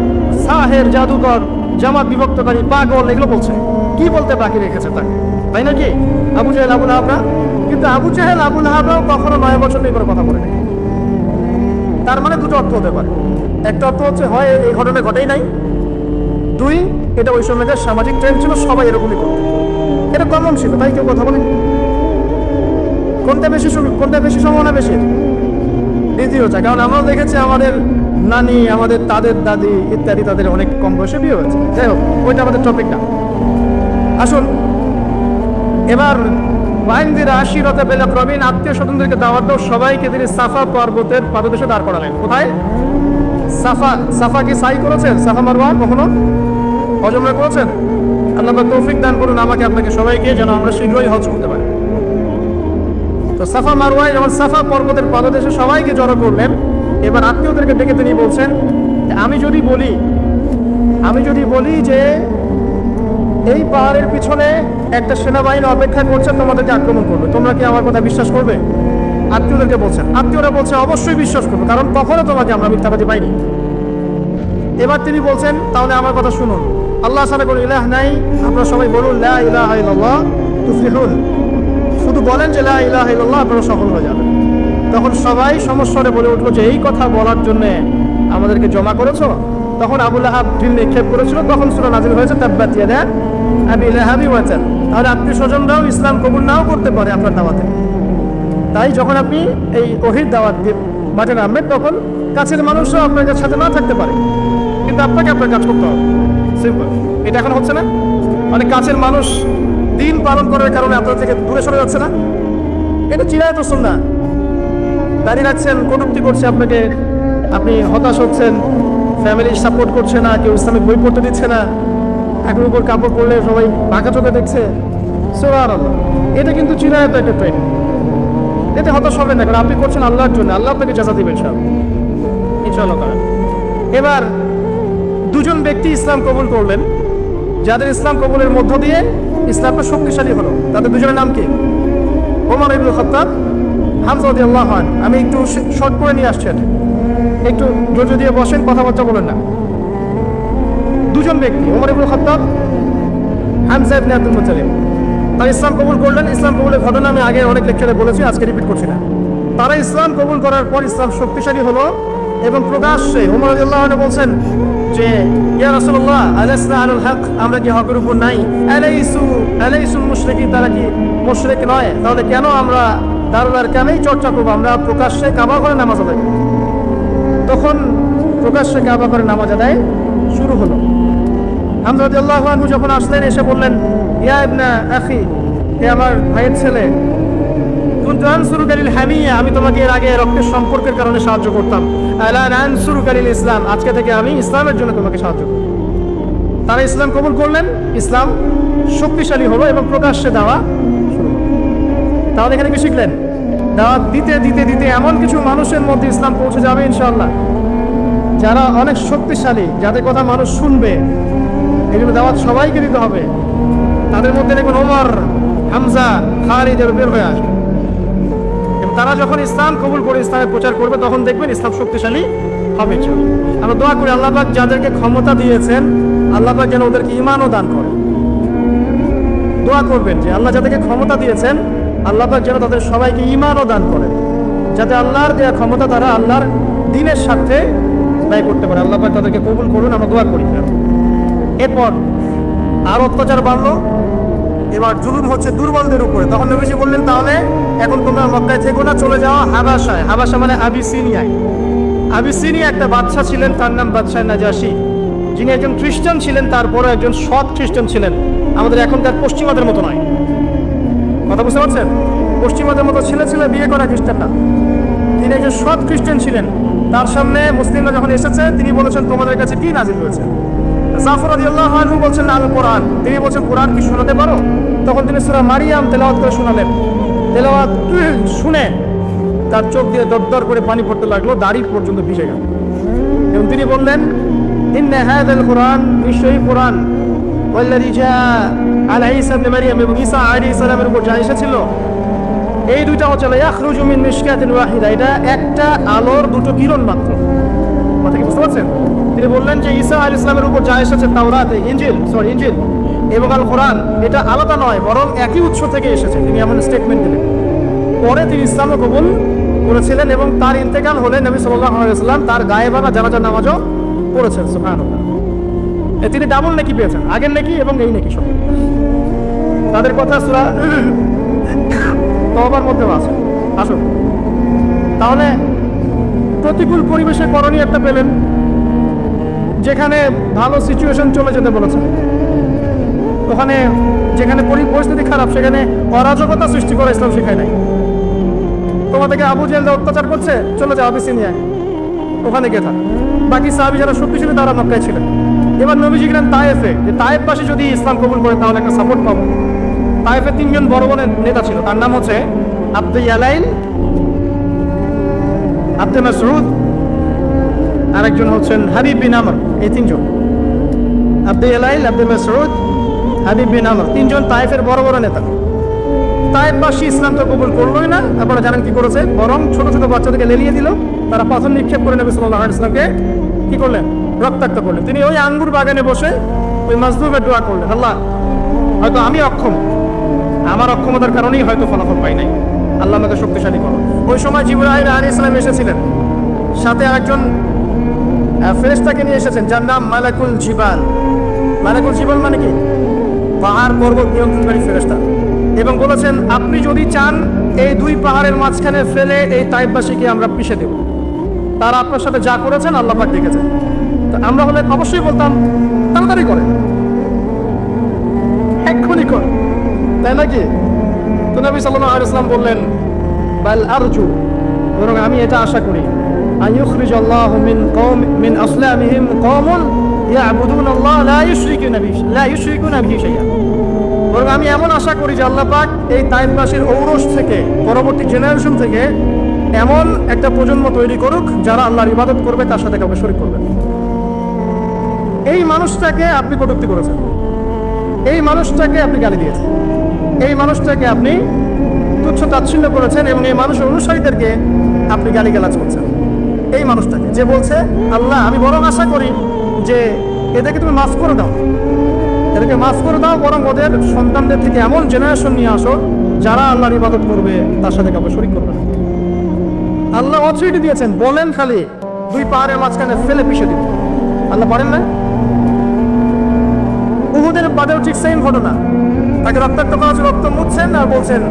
সাহের, জাদুকর, জামাত বিভক্তকারী, পাগল, এগুলো বলছে। কি বলতে বাকি রেখেছে তাকে, তাই নাকি? আবু জাহেল, আবু লাহাবরা। কিন্তু আবু জাহেল, আবু লাহাবরাও কখনো 9 বছর নিয়ে কোনো কথা বলেনি। তার মানে দুটো অর্থ হতে পারে। একটা অর্থ হচ্ছে হয় এই ঘটনা ঘটেই নাই, দুই, এটা ওই সময়কার সামাজিক ট্রেন্ড ছিল, সবাই এরকমই করতো, এটা কমন ছিল, তাই কেউ কথা বলেনি। কোনটা বেশি সম্ভাবনা বেশি? দ্বিতীয়টা। কারণ আমরা দেখেছি আমাদের নানি, আমাদের তাদের দাদি ইত্যাদি, তাদের অনেক কম বয়সে বিয়ে হয়েছে। যাই হোক, ওইটা আমাদের টপিক না। আসুন এবার ওয়াইনদিরা আশিরতে বেলা প্রবীণ আত্মীয় স্বজনদেরকে দাওয়াত দাও, সবাইকে তিনি সাফা পর্বতের পাদদেশে দাঁড় করালেন। কোথায়? সাফা কি সাই করেছেন? সাফা মারওয়া কখনো হজমরা করেছেন? আল্লাহ তৌফিক দান করুন আমাকে, আপনাকে, সবাইকে, যেন আমরা শীঘ্রই হজ করতে পারি। তো সাফা মারওয়ায় যখন সাফা পর্বতের পাদদেশে সবাইকে জড়ো করলেন, এবার আত্মীয়দেরকে ডেকে তিনি বলছেন, আমি যদি বলি যে এই পাহাড়ের পিছনে একটা সেনাবাহিনী অপেক্ষা করছে তোমাদেরকে আক্রমণ করবে, তোমরা কি আমার কথা বিশ্বাস করবে? আত্মীয়দেরকে বলছেন। আত্মীয়রা বলছে অবশ্যই বিশ্বাস করবো, কারণ কখনো তোমাকে আমরা মিথ্যাবাদী পাইনি। এবার তিনি বলছেন তাহলে আমার কথা শুনুন, আল্লাহ ছাড়া কোনো ইলাহ নাই, আপনারা সবাই বলুন লা ইলাহা ইল্লাল্লাহ তুফলিহুন। শুধু বলেন যে লা ইলাহা ইল্লাল্লাহ, আপনারা সফল হয়ে যাবেন। তখন সবাই সমস্বরে বলে উঠলো যে এই কথা বলার জন্য আমাদেরকে জমা করেছো? তখন আবু লাহাব ঢিল নিক্ষেপ করেছিল, তখন সূরা নাযিল হয়েছে তাব্বাত ইয়াদা আবি লাহাবি ওয়া তাব। তাহলে আত্মীয় স্বজনরাও ইসলাম কবুল নাও করতে পারে আপনার দাওয়াতে। তাই যখন আপনি এই ওহীর দাওয়াত দিয়ে মাঠে নামবেন, তখন কাছের মানুষরাও আপনার সাথে না থাকতে পারে, কিন্তু আপনাকে আপনার কাজ করতে হবে। সিম্পল। এটা এখন হচ্ছে না? অনেক কাছের মানুষ দিন পালন করার কারণে আপনার থেকে দূরে সরে যাচ্ছে না? এটা চিরায়ত সুন্নাহ। দাঁড়িয়ে রাখছেন, কটূক্তি করছে আপনাকে, আপনি হতাশ হচ্ছেন, ফ্যামিলি সাপোর্ট করছে না, কেউ ইসলামিক বই পড়তে দিচ্ছে না, এখন উপর কাপড় পরলে সবাই বাঁকা চোখে দেখছে, সুবহানাল্লাহ। এটা কিন্তু চিরায়ত একটা ট্রেন্ড। এতে হতাশ হবেন না, কারণ আপনি করছেন আল্লাহর জন্য, আল্লাহ আপনাকে জাযা দিবেন সব ইনশাআল্লাহ করেন। এবার দুজন ব্যক্তি ইসলাম কবুল করলেন, যাদের ইসলাম কবুলের মধ্য দিয়ে ইসলামটা শক্তিশালী হলো। তাদের দুজনের নাম কি? ওমর ইবনে খাত্তাব, হামজা রাদিয়াল্লাহু আনহু। আমি একটু শর্ট করে নিয়ে আসছি, একটু ধৈর্য দিয়ে বসেন, কথাবার্তা বলেন না। দুজন ব্যক্তি, ওমর ইবনে খাত্তাব, হামজা ইবনে আব্দুল মুত্তালিব, তারা ইসলাম কবুল করলেন। ইসলাম কবুলের ঘটনা আমি আগে অনেক লেকচারে বলেছি, আজকে রিপিট করছি না। তারা ইসলাম কবুল করার পর ইসলাম শক্তিশালী হলো এবং প্রকাশ্যে ওমর রাদিয়াল্লাহু আনহু বলছেন যে, ইয়া রাসূলুল্লাহ, আলাসনা আলাল হক, আমরা কি হকের উপর নাই? আলাইসুল মুশরিকিন, তারা কি মুশরিক নয়? তাহলে কেন আমরা দারুল আরকামেই চর্চা করবো? আমরা প্রকাশ্যে কাবা ঘরে নামাজ আদায়। তখন প্রকাশ্যে কাবা ঘরে নামাজ আদায় শুরু হলো। হামজা রাদিয়াল্লাহু আনহু যখন আসলেন, এসে বললেন, ইয়া ইবনা আখি, হে আমার ভাইয়ের ছেলে, কুনতু আনসুরুকা লিল হামিয়া, আমি তোমাকে এর আগে রক্তের সম্পর্কের কারণে সাহায্য করতাম। আলা আনসুরুকা লিল ইসলাম, আজকে থেকে আমি ইসলামের জন্য তোমাকে সাহায্য করব। তারা ইসলাম কবুল করলেন, ইসলাম শক্তিশালী হলো এবং প্রকাশ্যে দাওয়া শুরু হলো। তাহলে এখানে কি শিখলেন? দাওয়াত দিতে দিতে দিতে এমন কিছু মানুষের মধ্যে ইসলাম পৌঁছে যাবে ইনশাআল্লাহ, যারা অনেক শক্তিশালী, যাদের কথা মানুষ শুনবে। এগুলো দাওয়াত সবাইকে দিতে হবে। তাদের মধ্যে দেখুন ওমর, হামজা, খালিদ বের হয়ে আসবে। তারা যখন ইসলাম কবুল করে ইসলামের প্রচার করবে, তখন দেখবেন ইসলাম শক্তিশালী হবে। আমরা দোয়া করি আল্লাহ পাক যাদেরকে ক্ষমতা দিয়েছেন, আল্লাহ পাক যেন ওদেরকে ঈমানও দান করে। দোয়া করবেন যে আল্লাহ যাদেরকে ক্ষমতা দিয়েছেন, আল্লাহ পাক যেন তাদের সবাইকে ঈমানও দান করে, যাতে আল্লাহর দেওয়া ক্ষমতা তারা আল্লাহর দ্বীনের সাথে ব্যয় করতে পারে। আল্লাহ পাক তাদেরকে কবুল করুন, আমরা দোয়া করি। এরপর আর অত্যাচার বাড়লো, এবার জুলুম হচ্ছে দুর্বলদের উপরে। তখন নবীজি বললেন, তাহলে এখন তোমরা মক্কায় থেকো না, চলে যাও হাবাসায়। হাবাসা মানে আবিসিনিয়ায়। আবিসিনিয়া একটা বাদশা ছিলেন, তার নাম বাদশাহ নাজাশী, যিনি একজন খ্রিস্টান ছিলেন, তারপরে একজন সৎ খ্রিস্টান ছিলেন। আমাদের এখনকার পশ্চিমাদের মতো নয়, কথা বুঝতে পারছেন? পশ্চিমাদের মতো ছেলে ছেলে বিয়ে করা খ্রিস্টান না, তিনি একজন সৎ খ্রিস্টান ছিলেন। তার সামনে মুসলিমরা যখন এসেছে, তিনি বলেছেন, তোমাদের কাছে কি নাজিল হয়েছে? জাফর রাদিয়াল্লাহু আনহু বলছেন, আল কোরআন। তিনি বলছেন, কোরআন কি শোনাতে পারো? তখন তিনি সূরা মারিয়াম তেলাওয়াত করে শোনালেন। তেলাওয়াত শুনে তার চোখ দিয়ে দরদর করে পানি পড়তে লাগলো, দাড়ি পর্যন্ত ভিজে গেল। এবং তিনি বললেন, ইন্না হাযাল কোরআন, নিশ্চয়ই কোরআন, ওয়াল্লাযী জাআ আলা ঈসা ইবনে মারইয়াম, এবং ঈসা আলাইহিস সালামের উপর যা এসেছিল, এই দুইটা হচ্ছে ইয়াখরুজু মিন মিশকাতিন ওয়াহিদা, এটা একটা আলোর দুটো কিরণ মাত্র। কথা কি বুঝতে পারছেন? তিনি বললেন যে ঈসা আলাইহিস সালামের উপর যা এসেছে, তাওরাত, ইনজিল এবং আল কোরআন, এটা আলাদা নয়, বরং একই উৎস থেকে এসেছে। তিনি এমন স্টেটমেন্ট দিলেন। পরে তিনি ইসলামও কবুল করেছিলেন এবং তার ইন্তেকাল হলে নবী সাল্লাল্লাহু আলাইহি ওয়াসাল্লাম তার গায়েবানা জানাজা নামাজও পড়েছেন। সুবহানাল্লাহ। তিনি ডাবল নেকি পেয়েছেন, আগের নেকি এবং এই নেকি সব। তাদের কথা সূরা তওবার মধ্যে আছে। আসুন, তাহলে প্রতিকূল পরিবেশে করণীয় একটা পেলেন, যেখানে ভালো সিচুয়েশন চলে যেতে বলেছেন। ওখানে যেখানে পরিস্থিতি খারাপ, সেখানে অরাজকতা সৃষ্টি করা ইসলাম শেখায় নাই। তোমাদেরকে আবু জেহেল অত্যাচার করছে, চলে যাও আবিসিনিয়ায়, ওখানে গিয়ে থাক। বাকি সাহাবী যারা শক্তিশালী, তারা মক্কায় ছিলেন। এবার নবীজি গেলেন তায়েফে, যে তায়েফবাসী যদি ইসলাম কবুল করে তাহলে একটা সাপোর্ট পাবো। তায়েফে তিনজন বড় বড় নেতা ছিল। তার নাম হচ্ছে আব্দে ইয়ালাইল, আব্দে মাসউদ, আরেকজন হচ্ছেন হাবিব বিন আমর। এই তিনজন, আব্দে ইয়ালাইল, আব্দে মাসউদ, হাবিব বিন আমর, তিনজন তায়েফের বড় বড় নেতা। তায়েফবাসী ইসলাম তো কবুল করলোই না। আপনারা জানেন কি করেছে? বরং ছোট ছোট বাচ্চাদেরকে লেলিয়ে দিল। তারা পাথর নিক্ষেপ করে নবী সাল্লাল্লাহু আলাইহি ওয়াসাল্লামকে কি করলেন? রক্তাক্ত করলেন। তিনি ওই আঙ্গুর বাগানে বসে ওই মাজলুমের দোয়া করলেন, আল্লাহ, হয়তো আমি অক্ষম, আমার অক্ষমতার কারণেই হয়তো ফলাফল পাই নাই, আল্লাহ আমাকে শক্তিশালী করো। ওই সময় জিবরাইল আলাইহিস সালাম এসেছিলেন, সাথে আরেকজন ফেরেশতাকে নিয়ে এসেছেন, যার নাম মালাকুল জিবাল। মালাকুল জিবাল মানে কি? পাহাড় পর্বত নিয়ন্ত্রণকারী ফেরেশতা। এবং বলেছেন, আপনি যদি চান এই দুই পাহাড়ের মাঝখানে ফেলে এই তায়েফবাসীকে আমরা পিষে দেব। তারা আপনার সাথে যা করেছেন আল্লাহ পাক দেখেছেন। তো আমরা হলে অবশ্যই বলতাম তাড়াতাড়ি করে। নিকট, তাই নাকি? তো নবী সাল্লাল্লাহু আলাইহি ওয়াসাল্লাম বললেন, বাল আরজু, বরং আমি এটা আশা করি, আইয়ুখরিজাল্লাহু মিন আসলামিহিম কওমুন ইয়াবুদুনাল্লাহ লা ইউশরিকুনা বিহি শাইআ। বরং আমি এমন আশা করি যে আল্লাহ পাক এই তাইফবাসীর ঔরস থেকে, পরবর্তী জেনারেশন থেকে এমন একটা প্রজন্ম তৈরি করুক যারা আল্লাহর ইবাদত করবে, তার সাথে কাউকে শরীক করবে। এই মানুষটাকে আপনি কটূক্তি করেছেন, এই মানুষটাকে আপনি গালি দিয়েছেন, এই মানুষটাকে আপনি তুচ্ছ তাচ্ছিল্য করেছেন এবং এই মানুষের অনুসারীদেরকে আপনি গালিগালাজ করছেন। এই মানুষটাকে যে বলছে, আল্লাহ আমি বরং আশা করি যে এদেরকে তুমি মাফ করে দাও, এদেরকে মাফ করে দাও, বরং ওদের সন্তানদের থেকে এমন জেনারেশন নিয়ে আসো যারা আল্লাহর ইবাদত করবে, তার সাথে কাউকে শরীক করবে না। আল্লাহ অথরিটি দিয়েছেন, বলেন খালি দুই পাহাড়ের মাঝখানে ফেলে পিষে দিন, আল্লাহ পারেন না? উহুদের বাদেও ঠিক সেম ঘটনা, তাকে রক্তাক্ত করা হচ্ছে, রক্ত মুছছেন আর বলছেন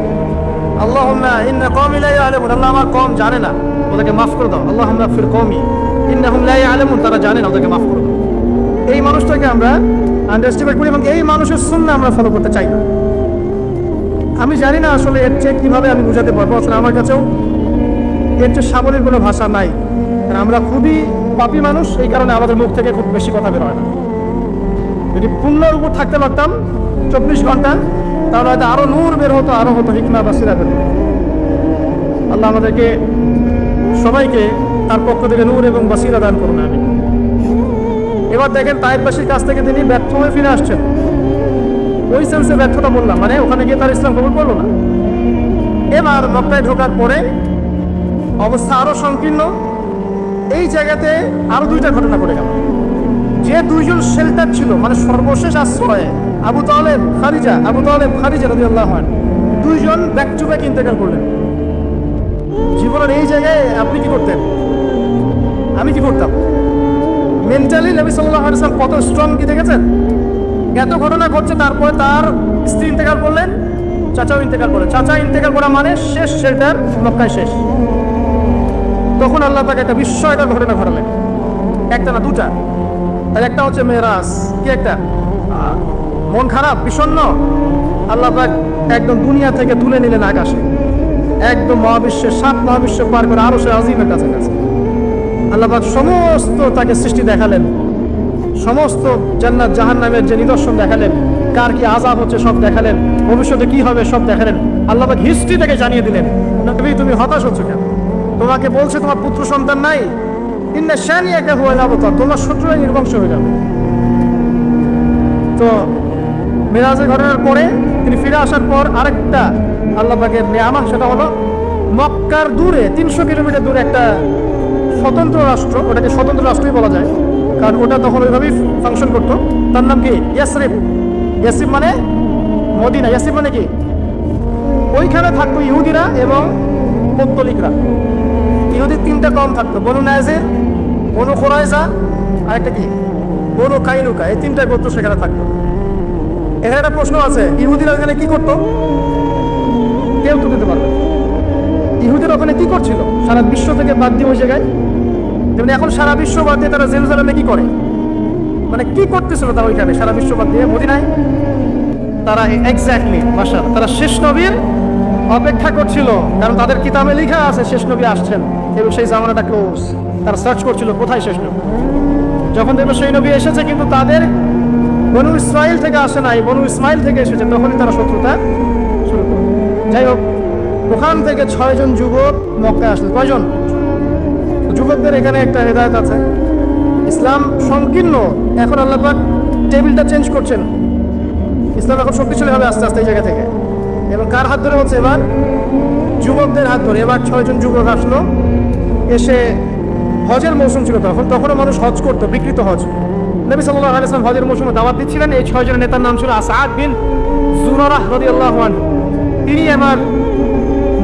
আল্লাহুম্মা ইন্না কওমি লা ইয়ালামুন, আল্লাহ আমার কওম জানে না, ওদেরকে মাফ করে দাও। আল্লাহুম্মা ফির কওমি ইন্নাহুম লা ইয়ালামুন, তারা জানে না, ওদেরকে মাফ করে দাও। এই মানুষটাকে আমরা আন্ডারএস্টিমেট করি এবং এই মানুষের সুন্নাহ আমরা ফলো করতে চাই না। আমি জানি না আসলে এর চেয়ে কীভাবে আমি বুঝাতে পারবো, আসলে আমার কাছেও এর চেয়ে সাবলীল কোনো ভাষা নাই, কারণ আমরা খুবই পাপী মানুষ, এই কারণে আমাদের মুখ থেকে খুব বেশি কথা বের হয় না। যদি পূর্ণর উপর থাকতে পারতাম 24 ঘন্টা, তাহলে হয়তো আরো নূর বের হতো, আরো হতো হিকমা বাসিরা বের হতো। আল্লাহ আমাদেরকে সবাইকে তার পক্ষ থেকে নূর এবং বাসিরা দান করুন। আমি এবার দেখেন তাইফবাসীর কাছ থেকে তিনি ব্যর্থ হয়ে ফিরে আসছেন। ওই সেন্সে ব্যর্থতা বললাম, মানে ওখানে গিয়ে তার ইসলাম কবুল করলো না। এবার মক্কায় ঢোকার পরে অবস্থা আরো সংকীর্ণ। এই জায়গাতে আরো দুইটা ঘটনা ঘটে গেল। যে দুইজন শেল্টার ছিল, মানে সর্বশেষ আশ্রয়ে, আবু তালেব খাদিজা রাদিয়াল্লাহু আনহা, দুইজন ব্যাক টু ব্যাক ইন্তেকাল করলেন। জীবনের এই জায়গায় আপনি কি করতেন, আমি কি করতাম? মেন্টালি নবী সাল্লাল্লাহু আলাইহি ওয়াসাল্লাম কত স্ট্রং, কি দেখেছেন? এত ঘটনা ঘটছে, তারপরে তার স্ত্রী ইন্তেকাল করলেন, চাচাও ইন্তেকাল করলেন। চাচা ইন্তেকাল করা মানে শেষ শেল্টার মক্কায় শেষ। তখন আল্লাহ তাকে একটা বিস্ময়কর ঘটনা ঘটালেন, একটা না দুটা। আর একটা হচ্ছে মেরাজ, কি একটা মন খারাপ বিষণ্ণ, আল্লাহ পাক একদম দুনিয়া থেকে তুলে নিলেন আকাশে, একদম মহাবিশ্বের 7 মহাবিশ্ব পার করে আরো সে আজিমের কাছাকাছি। আল্লাহ পাক সমস্ত তাকে সৃষ্টি দেখালেন, সমস্ত জান্নাত জাহান্নামের যে নিদর্শন দেখালেন, কার কি আযাব হচ্ছে সব দেখালেন, ভবিষ্যতে কি হবে সব দেখালেন। আল্লাহ পাক হিস্ট্রি থেকে জানিয়ে দিলেন, নবী তুমি হতাশ হচ্ছ কেন? তোমাকে বলছে তোমার পুত্র সন্তান নাই, ইন্না শানিয়াকা হুয়াল আবতার, তোমার শত্রুরা নির্বংশ হয়ে যাবে। তো মেরাজের ঘটনার পরে তিনি ফিরে আসার পর আরেকটা আল্লাহ পাকের নিয়ামত, সেটা হলো মক্কার দূরে 300 কিলোমিটার দূরে একটা স্বতন্ত্র রাষ্ট্র, ওটাকে স্বতন্ত্র রাষ্ট্রই বলা যায়, কারণ ওটা তখন ওইভাবেই ফাংশন করতো। তার নাম কি? ইয়াসরিব। ইয়াসরিব মানে মদিনা, ইয়াসরিব মানে কি? ওইখানে থাকতো ইহুদিরা এবং পৌত্তলিকরা। ইহুদির 3টা কম থাকতো, বনু নাজির, বনু কুরাইজা, আর একটা কি বনু কাইনুকা, এই 3টা গোত্র সেখানে থাকতো। এখানে একটা প্রশ্ন আছে, ইহুদিরা ওখানে কি করতো? কেউ তো দিতে পারবে। ইহুদিরা ওখানে কি করছিল সারা বিশ্ব থেকে বাদ দিয়ে ওই জায়গায়? যেমন এখন সারা বিশ্ব বাদ দিয়ে তারা জেরুজালেমে কি করে, মানে কি করতেছিল তারা ওইখানে সারা বিশ্ব বাদ দিয়ে মদিনায়? তারা এক্স্যাক্টলি মাশাআল্লাহ, তারা শেষ নবীর অপেক্ষা করছিল, কারণ তাদের কিতাবে লেখা আছে শেষ নবী আসছেন এবং সেই জামানাটা ক্লোজ। তারা সার্চ করছিল কোথায় শেষ নবী। যখন দেখবে সেই নবী এসেছে কিন্তু তাদের বনু ইসমাইল থেকে আসে নাই, বনু ইসমাইল থেকে এসেছে, তখনই তারা শত্রুতা শুরু করে। যাই হোক, ওখান থেকে 6 জন যুবক মক্কায় আসলো। কয়জন যুবকদের? এখানে একটা হেদায়েত আছে। ইসলাম সংকীর্ণ, এখন আল্লাহ পাক টেবিলটা চেঞ্জ করছেন। ইসলাম এখন শক্তিশালী হবে আস্তে আস্তে এই জায়গা থেকে। এবং কার হাত ধরে হচ্ছে? এবার যুবকদের হাত ধরে। এবার 6 জন যুবক আসলো, এসে হজের মৌসুম ছিল তখনও মানুষ হজ করতো, বিকৃত হজ। নবী সাল্লাল্লাহু আলাইহি ওয়াসাল্লাম হজের মৌসুমে দাওয়াত দিচ্ছিলেন। এই 6 জনের নেতার নাম ছিল আসাদ বিন জুরারাহ রাদিয়াল্লাহু আনহু। তিনি আমার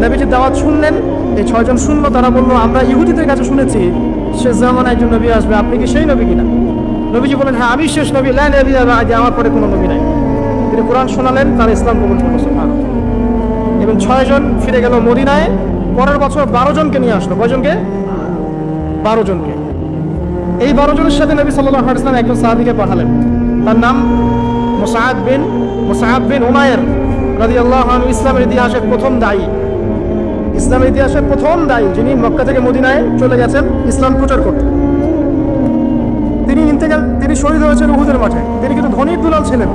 নবীজির দাওয়াত শুনলেন, এই 6 জন শুনলো। তারা বললো, আমরা ইহুদিদের কাছে শুনেছি শেষ জামানায় একজন নবী আসবে, আপনি কি সেই নবী কিনা? নবীজি বলেন, হ্যাঁ আমি শেষ নবী, লা নবিয়্যা বা'দি, আমার পরে কোনো নবী নাই। তিনি কোরআন শোনালেন, তার ইসলাম কবুল করলো সুবহানাল্লাহ। এবং 6 জন ফিরে গেল মদিনায়। পরের বছর 12 জনকে নিয়ে আসলো। কয়জনকে? 12 জনকে। এই 12 জনের সাথে নবী সাল্লাল্লাহু আলাইহি ওয়াসাল্লাম একজন সাহাবীকে পাঠালেন, তার নাম মুসআব বিন মুসআব বিন উমাইর রাদিয়াল্লাহু আনহু ইসলামের ইতিহাসের প্রথম দায়ী, ইসলামের ইতিহাসের প্রথম দায়ী, যিনি মক্কা থেকে মদিনায় চলে গেছেন ইসলাম প্রচার করতে। তিনি শহীদ হয়েছেন উহুদের মাঠে। তিনি কিন্তু ধনীর দুলাল ছিলেন,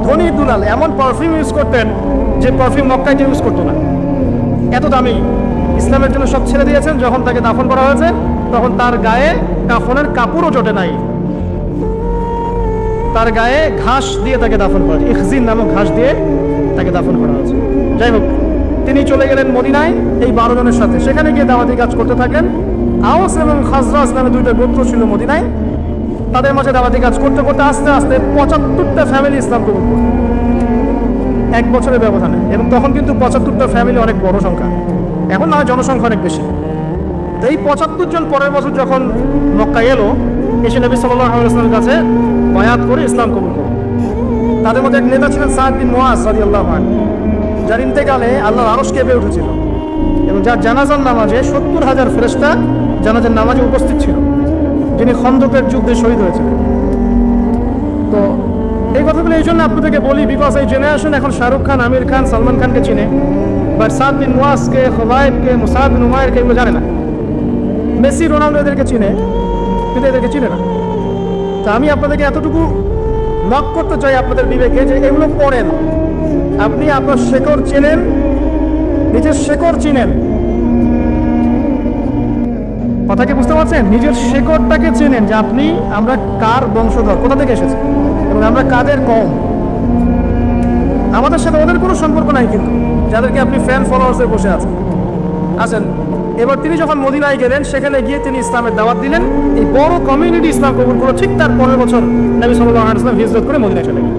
ধনীর দুলাল। এমন পারফিউম ইউজ করতেন যে পারফিউম মক্কায় কেউ ইউজ করতো না, এত দামি। ইসলামের জন্য সব ছেড়ে দিয়েছেন। যখন তাকে দাফন করা হয়েছে তখন তার গায়ে কাফনের কাপড়ও জোটে নাই, তার গায়ে ঘাস দিয়ে তাকে দাফন করা হয়েছে, ইখজিন নামক ঘাস দিয়ে তাকে দাফন করা হয়েছে। যাই হোক, তিনি চলে গেলেন মদিনায় এই 12 জনের সাথে। সেখানে গিয়ে দাওয়াতি কাজ করতে থাকেন। আওস এবং খাজরাজ নামে 2টা গোত্র ছিল মদিনায়। তাদের মাঝে দাওয়াতি কাজ করতে করতে আস্তে আস্তে 75টা ফ্যামিলি ইসলাম কবুল করল 1 বছরের ব্যবধানে। এবং তখন কিন্তু 75টা ফ্যামিলি অনেক বড় সংখ্যা, এখন না হয় জনসংখ্যা অনেক বেশি। তো এই 75 জন পরের বছর যখন মক্কা এলো, এসে নবী সাল্লাল্লাহু আলাইহি ওয়াসাল্লামের কাছে বায়াত করে ইসলাম কবুল করল। তাদের মধ্যে এক নেতা ছিলেন সাদ বিন মুআজ রাদিয়াল্লাহু আনহু, যার ইন্তেকালে আল্লাহর আরশ কেঁপে উঠেছিল এবং যার জানাজার নামাজে 70,000 ফেরেশতা জানাজার নামাজে উপস্থিত ছিল, যিনি খন্দকের যুদ্ধে শহীদ হয়েছিলেন। তো এই কথাগুলো এই জন্য আপনাদেরকে বলি, বিকজ এই জেনারেশন এখন শাহরুখ খান, আমির খান, সালমান খানকে চিনে, বাট সাদ বিন মুআজকে, খুবাইবকে, মুসআব বিন উমাইরকে এগুলো জানে না। মেসি, রোনাল্ডো এদেরকে চিনে, কিন্তু এদেরকে চিনে না। তা আমি আপনাদেরকে এতটুকু নক করতে চাই আপনাদের বিবেকে যে এগুলো পড়েন, আপনি আপনার শেকড় চেনেন, নিজের শেকড় চিনেন। কথা কি বুঝতে পারছেন? নিজের শেকড়টাকে চেনেন যে আপনি, আমরা কার বংশধর, কোথা থেকে এসেছি এবং আমরা কাদের কম। আমাদের সাথে ওদের কোনো সম্পর্ক নাই, কিন্তু যাদেরকে আপনি ফ্যান ফলোয়ার্সে বসে আছেন। এবার তিনি যখন মদিনায় গেলেন, সেখানে গিয়ে তিনি ইসলামের দাওয়াত দিলেন। এই বড় কমিউনিটি ইসলাম কবুল করলো। ঠিক তার 15 বছর নবী সাল্লাল্লাহু আলাইহি ওয়াসাল্লাম হিজরত করে মদিনায় চলে গেলেন।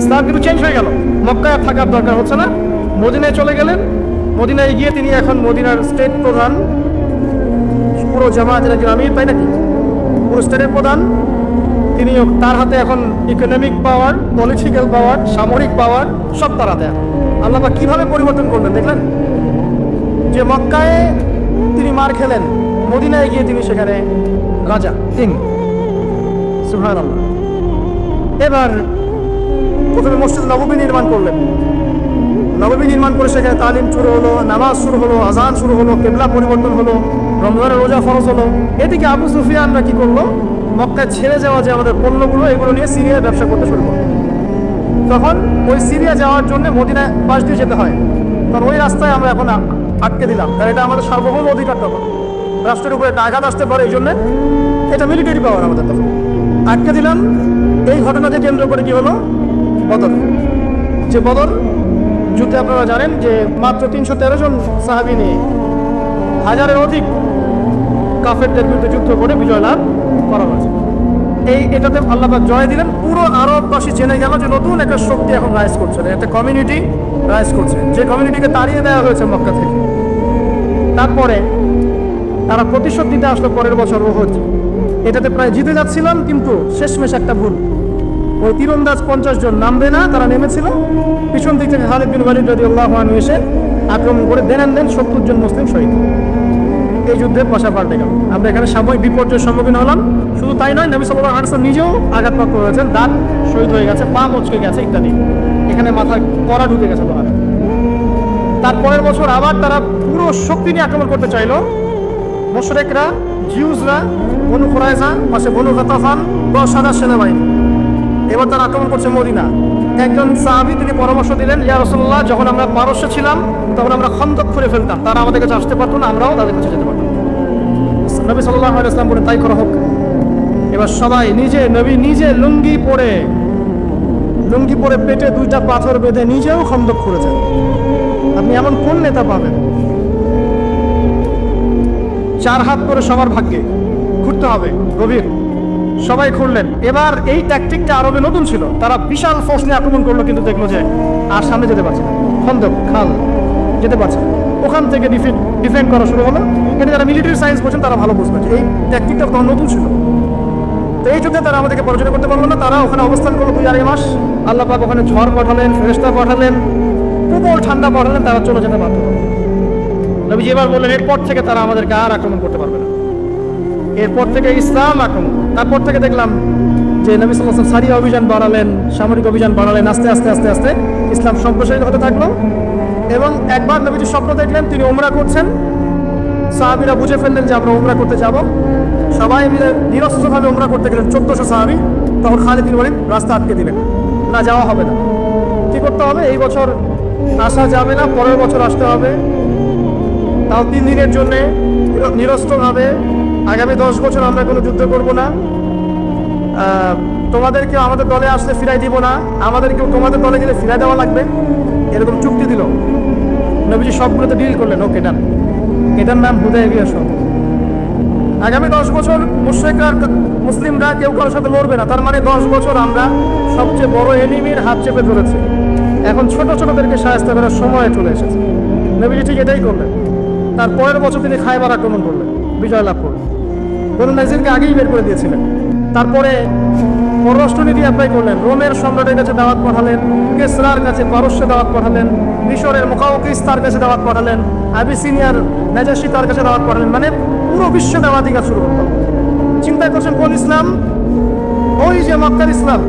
ইসলাম কিন্তু চেঞ্জ হয়ে গেল, মক্কায় থাকার দরকার হচ্ছে না, মদিনায় চলে গেলেন। মদিনায় গিয়ে তিনি এখন মদিনার স্টেট প্রধান, পুরো জামায়াতের একজন আমির, তাই নাকি? পুরো স্টেটের প্রধান তিনি। তার হাতে এখন ইকোনমিক পাওয়ার, পলিটিক্যাল পাওয়ার, সামরিক পাওয়ার সব তার হাতে। আল্লাহ পাক কিভাবে পরিবর্তন করলেন দেখলেন? যে মক্কায় তিনি মার খেলেন, মদিনায় গিয়ে তিনি সেখানে রাজা, কিং। সুবহানাল্লাহ। এবার প্রথমে মসজিদ নববী নির্মাণ করলেন। নববী নির্মাণ করে সেখানে তালিম শুরু হলো, নামাজ শুরু হলো, আজান শুরু হলো, কিবলা পরিবর্তন হলো, রমজানের রোজা ফরজ হলো। এদিকে আবু সুফিয়ানরা কি করলো? মক্কায় ছেড়ে যাওয়া যে আমাদের পণ্যগুলো, এগুলো নিয়ে সিরিয়ায় ব্যবসা করতে শুরু করলো। তখন ওই সিরিয়া যাওয়ার জন্য মদিনায় পাশ দিয়ে যেতে হয়, কারণ ওই রাস্তায় আমরা এখন আটকে দিলাম, কারণ এটা আমাদের সার্বভৌম অধিকার। তখন রাষ্ট্রের উপরে একটা আঘাত আসতে পারে, এই জন্য এটা মিলিটারি পাওয়ার আমাদের, তখন আটকে দিলাম। এই ঘটনাকে কেন্দ্র করে কি হলো? বদর। যে বদর যুদ্ধে আপনারা জানেন যে মাত্র 313 জন সাহাবী নিয়ে 1000-এর অধিক কাফেরদের বিরুদ্ধে যুদ্ধ করে বিজয় লাভ করা হয়েছে। এটাতে আল্লাহ পাক জয় দিলেন। পুরো আরববাসী জেনে গেল যে নতুন একটা শক্তি এখন রাইজ করছে, একটা কমিউনিটি রাইজ করছে, যে কমিউনিটিকে তাড়িয়ে দেওয়া হয়েছে মক্কা থেকে। তারপরে তারা প্রতিশোধ দিতে আসলো পরের বছর উহুদ। এটাতে প্রায় জিতে যাচ্ছিলাম, কিন্তু শেষমেশ একটা ভুল। ওই তীরন্দাজ 50 জন নামবে না, তারা নেমেছিল। পিছন দিক থেকে খালিদ বিন ওয়ালিদ রাদিয়াল্লাহু আনহু এসে আক্রমণ করে দেন 70 জন মুসলিম শহীদ। এই যুদ্ধের পাশা পাল্টে গেল। আমরা এখানে সাময়িক বিপর্যয়ের সম্মুখীন হলাম। শুধু তাই নয়, নবী সাল্লাল্লাহু আলাইহি ওয়াসাল্লাম নিজেও আঘাতপ্রাপ্ত হয়েছেন, দাঁত শহীদ হয়ে গেছে, পা মচকে গেছে ইত্যাদি। এখানে মাথায় কড়া ঢুকে গেছে লোহার। তারপরের বছর আবার তারা পুরো শক্তি নিয়ে আক্রমণ করতে চাইল। মুশরিকরা, জিউসরা, বনু কুরাইজা, পাশে বনু গাতাফান, 10,000 সেনাবাহিনী। এবার তারা আক্রমণ করছে মদিনা। একজন সাহাবী তিনি পরামর্শ দিলেন, ইয়া রাসূলুল্লাহ, যখন আমরা পারস্যে ছিলাম তখন আমরা খন্দক খুঁড়ে ফেলতাম, তারা আমাদের কাছে আসতে পারতো না, আমরাও তাদের কাছে যেতে পারতাম। নবী সাল্লাল্লাহু আলাইহি ওয়াসাল্লাম বলেন, তাই করা হোক। এবার সবাই নবী নিজে লুঙ্গি পরে পেটে 2টা পাথর বেঁধে নিজেও খন্দক খুঁড়েছেন। আপনি এমন কোন নেতা পাবেন? 4 হাত করে সবার ভাগ্যে খুঁড়তে হবে, গভীর। সবাই খুঁড়লেন। এবার এই ট্যাকটিকটা আরবে নতুন ছিল। তারা বিশাল ফোর্স নিয়ে আক্রমণ করলো, কিন্তু দেখলো যে আর সামনে যেতে পারছে না, খন্দক খাল যেতে পারছে না। ওখান থেকে ডিফেন্ড করা শুরু হলো। এটা যারা মিলিটারি সায়েন্স বলছেন তারা ভালো বুঝবেন, এই ট্যাকটিকটা তখন নতুন ছিল। তো এই যুদ্ধে তারা আমাদেরকে পরাজয় করতে পারলো না। তারা ওখানে অবস্থান করলো 2-2.5 মাস। আল্লাহ পাক ওখানে ঝড় পাঠালেন, ফেরেশতা পাঠালেন, প্রবল ঠান্ডা পাঠালেন, তারা চলে যেতে বাধ্য হলো। নবীজি এবার বললেন, এরপর থেকে তারা আমাদেরকে আর আক্রমণ করতে পারবে না। এরপর থেকে ইসলাম আক্রমণ। তারপর থেকে দেখলাম যে নবী সাল্লাল্লাহু আলাইহি ওয়াসাল্লাম সারিয়া অভিযান বাড়ালেন, সামরিক অভিযান বাড়ালেন, আস্তে আস্তে আস্তে আস্তে ইসলাম সম্প্রসারিত হতে থাকলো। এবং একবার নবীজি স্বপ্ন দেখলেন তিনি উমরা করছেন। সাহাবীরা বুঝে ফেললেন যে আমরা উমরা করতে যাব। সবাই মিলে নিরস্ত্রভাবে উমরা করতে গেলেন 1400 সাহাবী। তখন খালিদ বিন ওয়ালিদ রাস্তা আটকে দিলেন, না যাওয়া হবে না। কি করতে হবে? এই বছর আসা যাবে না, পরের বছর আসতে হবে, তাও 3 দিনের জন্যে নিরস্ত্রভাবে। আগামী 10 বছর আমরা কোনো যুদ্ধ করব না, তোমাদেরকে আমাদের দলে আসলে ফিরাই দিব না, আমাদেরকেও তোমাদের দলে গেলে ফিরাই দেওয়া লাগবে, এরকম চুক্তি দিল। নবীজি সবগুলোতে ডিল করলেন, ওকে ডান। এটার নাম হুদায়বিয়া সন্ধি। আগামী 10 বছর মুশরিকরা মুসলিমরা কেউ কারোর সাথে লড়বে না, তার মানে 10 বছর আমরা সবচেয়ে বড় এনিমির হাত চেপে ধরেছি। এখন ছোট ছোটদেরকে সাহায্য করার সময় চলে এসেছে। নবীজি ঠিক এটাই করলেন। তার পরের বছর তিনি খায়বার আক্রমণ করলেন, বিজয় লাভ করলেন। বনু নাজিরকে আগেই বের করে দিয়েছিলেন। তারপরে পররাষ্ট্রনীতি অ্যাপ্লাই করলেন, রোমের সম্রাটের কাছে দাওয়াত পাঠালেন, কেসরার কাছে পারস্যে দাওয়াত পাঠালেন, মিশরের মুকাউকিস তার কাছে দাওয়াত পাঠালেন, আবিসিনিয়ার নাজাশি তার কাছে দাওয়াত পাঠালেন। মানে পুরো বিশ্ব দাওয়াতি কাজ শুরু করল। চিন্তা করছেন কোন ইসলাম? ওই যে মক্কার ইসলাম।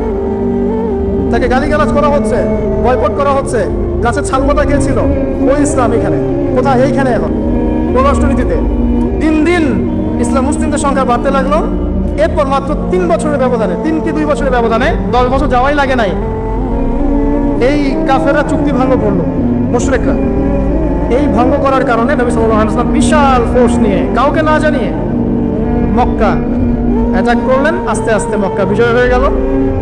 তাকে গালিগালাজ করা হচ্ছে, বয়কট করা হচ্ছে, গাছের ছালপাতা খেয়েছিল, ওই ইসলাম এখানে কোথায়? এইখানে এখন পররাষ্ট্রনীতিতে দিন দিন ইসলাম মুসলিমদের সংখ্যা বাড়তে লাগলো। এরপর মাত্র 3 বছরের ব্যবধানে, 3 কি 2 বছরের ব্যবধানে, 10 বছর যাওয়াই লাগে নাই, এই কাফেররা চুক্তি ভঙ্গ করলো, মুশরিকরা। এই ভঙ্গ করার কারণে নবী সাল্লাল্লাহু আলাইহি ওয়াসাল্লাম বিশাল ফোর্স নিয়ে, কাউকে না জানিয়ে মক্কা অ্যাটাক করলেন। আস্তে আস্তে মক্কা বিজয় হয়ে গেল,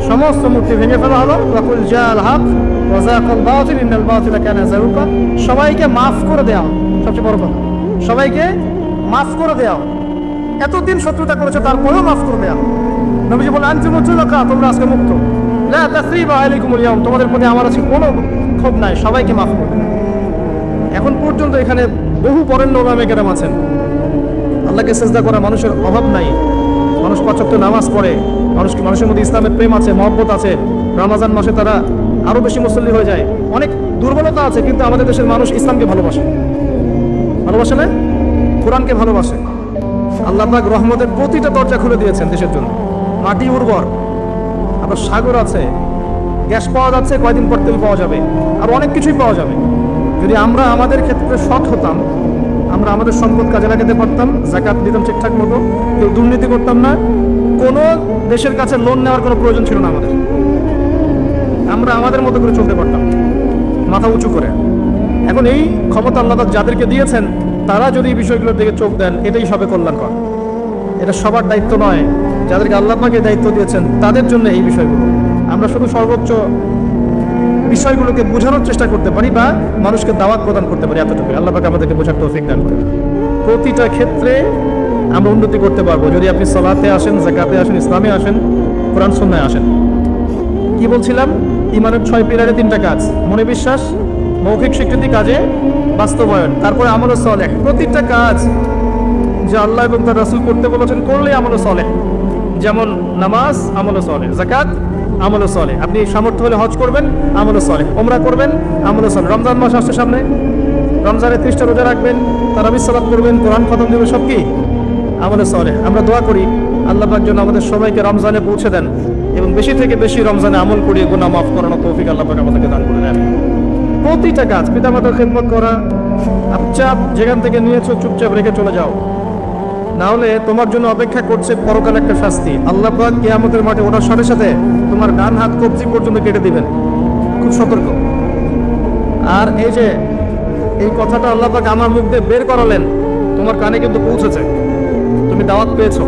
সমস্ত মূর্তি ভেঙে ফেলা হলো। ওয়াকুল জাল হক ওয়া যাকাল বাতিল ইন্নাল বাতিলা কানা যাহুকা। সবাইকে মাফ করে দেওয়া, সবচেয়ে বড় কথা, সবাইকে মাফ করে দেওয়া। এতদিন শত্রুতা করেছে তারপরেও মাফ করে দেওয়া। নবীজি বলেন আনতুমুল তুলাকা, তোমরা আজকে মুক্ত। লা তাসরিবা আলাইকুমুল ইয়াউম, তোমাদের প্রতি আমার আছে কোনো ক্ষোভ নাই, সবাইকে মাফ করে। এখন পর্যন্ত এখানে বহু বরেণ্য ওলামা কেরাম আছেন, আল্লাহকে সিজদা করা মানুষের অভাব নাই। মানুষ 5 ওয়াক্ত নামাজ পড়ে, মানুষের মধ্যে ইসলামের প্রেম আছে, মহব্বত আছে। রমজান মাসে তারা আরো বেশি মুসল্লি হয়ে যায়। অনেক দুর্বলতা আছে, কিন্তু আমাদের দেশের মানুষ ইসলামকে ভালোবাসে, ভালোবাসে না? কোরআনকে ভালোবাসে। আল্লাহ পাক রহমতের প্রতিটা দরজা খুলে দিয়েছেন দেশের জন্য। মাটি উর্বর, আবার সাগর আছে, গ্যাস পাওয়া যাচ্ছে, কয়দিন পর তেল পাওয়া যাবে, আর অনেক কিছুই পাওয়া যাবে। যদি আমরা আমাদের ক্ষেত্রে সৎ হতাম, আমরা আমাদের সম্পদ কাজে লাগাতে পারতাম, যাকাত দিতাম ঠিকঠাক মতো, কেউ দুর্নীতি করতাম না, কোনো দেশের কাছে লোন নেওয়ার কোনো প্রয়োজন ছিল না আমাদের। আমরা আমাদের মতো করে চলতে পারতাম, মাথা উঁচু করে। এখন এই ক্ষমতা আল্লাহ যাদেরকে দিয়েছেন, তারা যদি এই বিষয়গুলোর দিকে চোখ দেন, এটাই সবে কল্যাণকর। এটা সবার দায়িত্ব নয়। যাদেরকে আল্লাহ পাকে দায়িত্ব দিয়েছেন তাদের জন্য এই বিষয়গুলো। আমরা শুধু সর্বোচ্চ বিষয়গুলোকে বোঝানোর চেষ্টা করতে পারি বা মানুষকে দাওয়াত প্রদান করতে পারি, এতটুকু। আল্লাহ পাক আমাদেরকে বোঝার তৌফিক দান করেন। প্রতিটা ক্ষেত্রে আমরা উন্নতি করতে পারবো যদি আপনি সালাতে আসেন, যাকাতে আসেন, ইসলামে আসেন, কোরআন সুন্নাহে আসেন। কি বলছিলাম? ইমানের 6 পিলারে 3টা কাজ: মনে বিশ্বাস, মৌখিক স্বীকৃতি, কাজে বাস্তবায়ন, তারপরে আমল সালেহ। প্রতিটা কাজ যে আল্লাহ এবং তার রাসূল করতে বলেছেন করলে আমল সালেহ। যেমন নামাজ, আমল সালেহ; যাকাত, আমল সালেহ। আপনি সামর্থ্য হলে হজ করবেন, আমল সালেহ; উমরা করবেন, আমল সালেহ। রমজান মাস আসছে সামনে, রমজানে 30টা রোজা রাখবেন, তারাবির সালাত করবেন, কোরআন খতম দেবেন, সব কি আমল সালেহ। আমরা দোয়া করি আল্লাহ পাক যেন আমাদের সবাইকে রমজানে পৌঁছে দেন এবং বেশি থেকে বেশি রমজানে আমল করিয়ে গুনাহ মাফ করানোর তৌফিক আল্লাহ পাক আমাদেরকে দান করে দেন। প্রতিটা কাজ, পিতামাতার খেদমত করা, চুপচাপ যেখান থেকে নিয়েছো চুপচাপ রেখে চলে যাও, না হলে তোমার জন্য অপেক্ষা করছে পরকাল একটা শাস্তি। আল্লাহ পাক কিয়ামতের মাঠে ওঠার সাথে সাথে তোমার ডান হাত কবজি পর্যন্ত কেটে দিবেন। খুব সতর্ক। আর এই যে এই কথাটা আল্লাহ পাক আমার মুখ দিয়ে বের করালেন, তোমার কানে কিন্তু পৌঁছেছে, তুমি দাওয়াত পেয়েছো,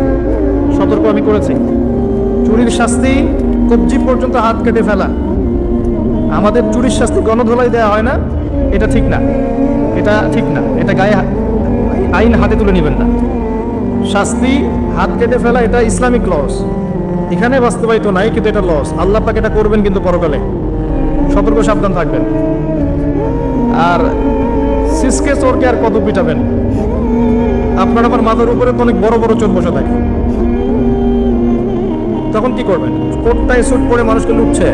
সতর্ক আমি করেছি। চুরির শাস্তি কবজি পর্যন্ত হাত কেটে ফেলা। আমাদের চুরির শাস্তি গণধোলাই দেওয়া হয় না, এটা ঠিক না, এটা ঠিক না, এটা গায়ে আইন হাতে তুলে নেবেন না। শাস্তি হাত কেটে ফেলা এটা ইসলামিক লস, এখানে বাস্তবায়িত নাই, কিন্তু এটা লস। আল্লাহ পাক এটা করবেন কিন্তু পরকালে, সতর্ক সাবধান থাকবেন। আর সিসকে চোরকে আর কত পিটাবেন? আপনার আমার মাথার উপরে তো অনেক বড় বড় চোর বসে থাকে, তখন কি করবেন? কোটটাই স্যুট পরে মানুষকে লুটছে,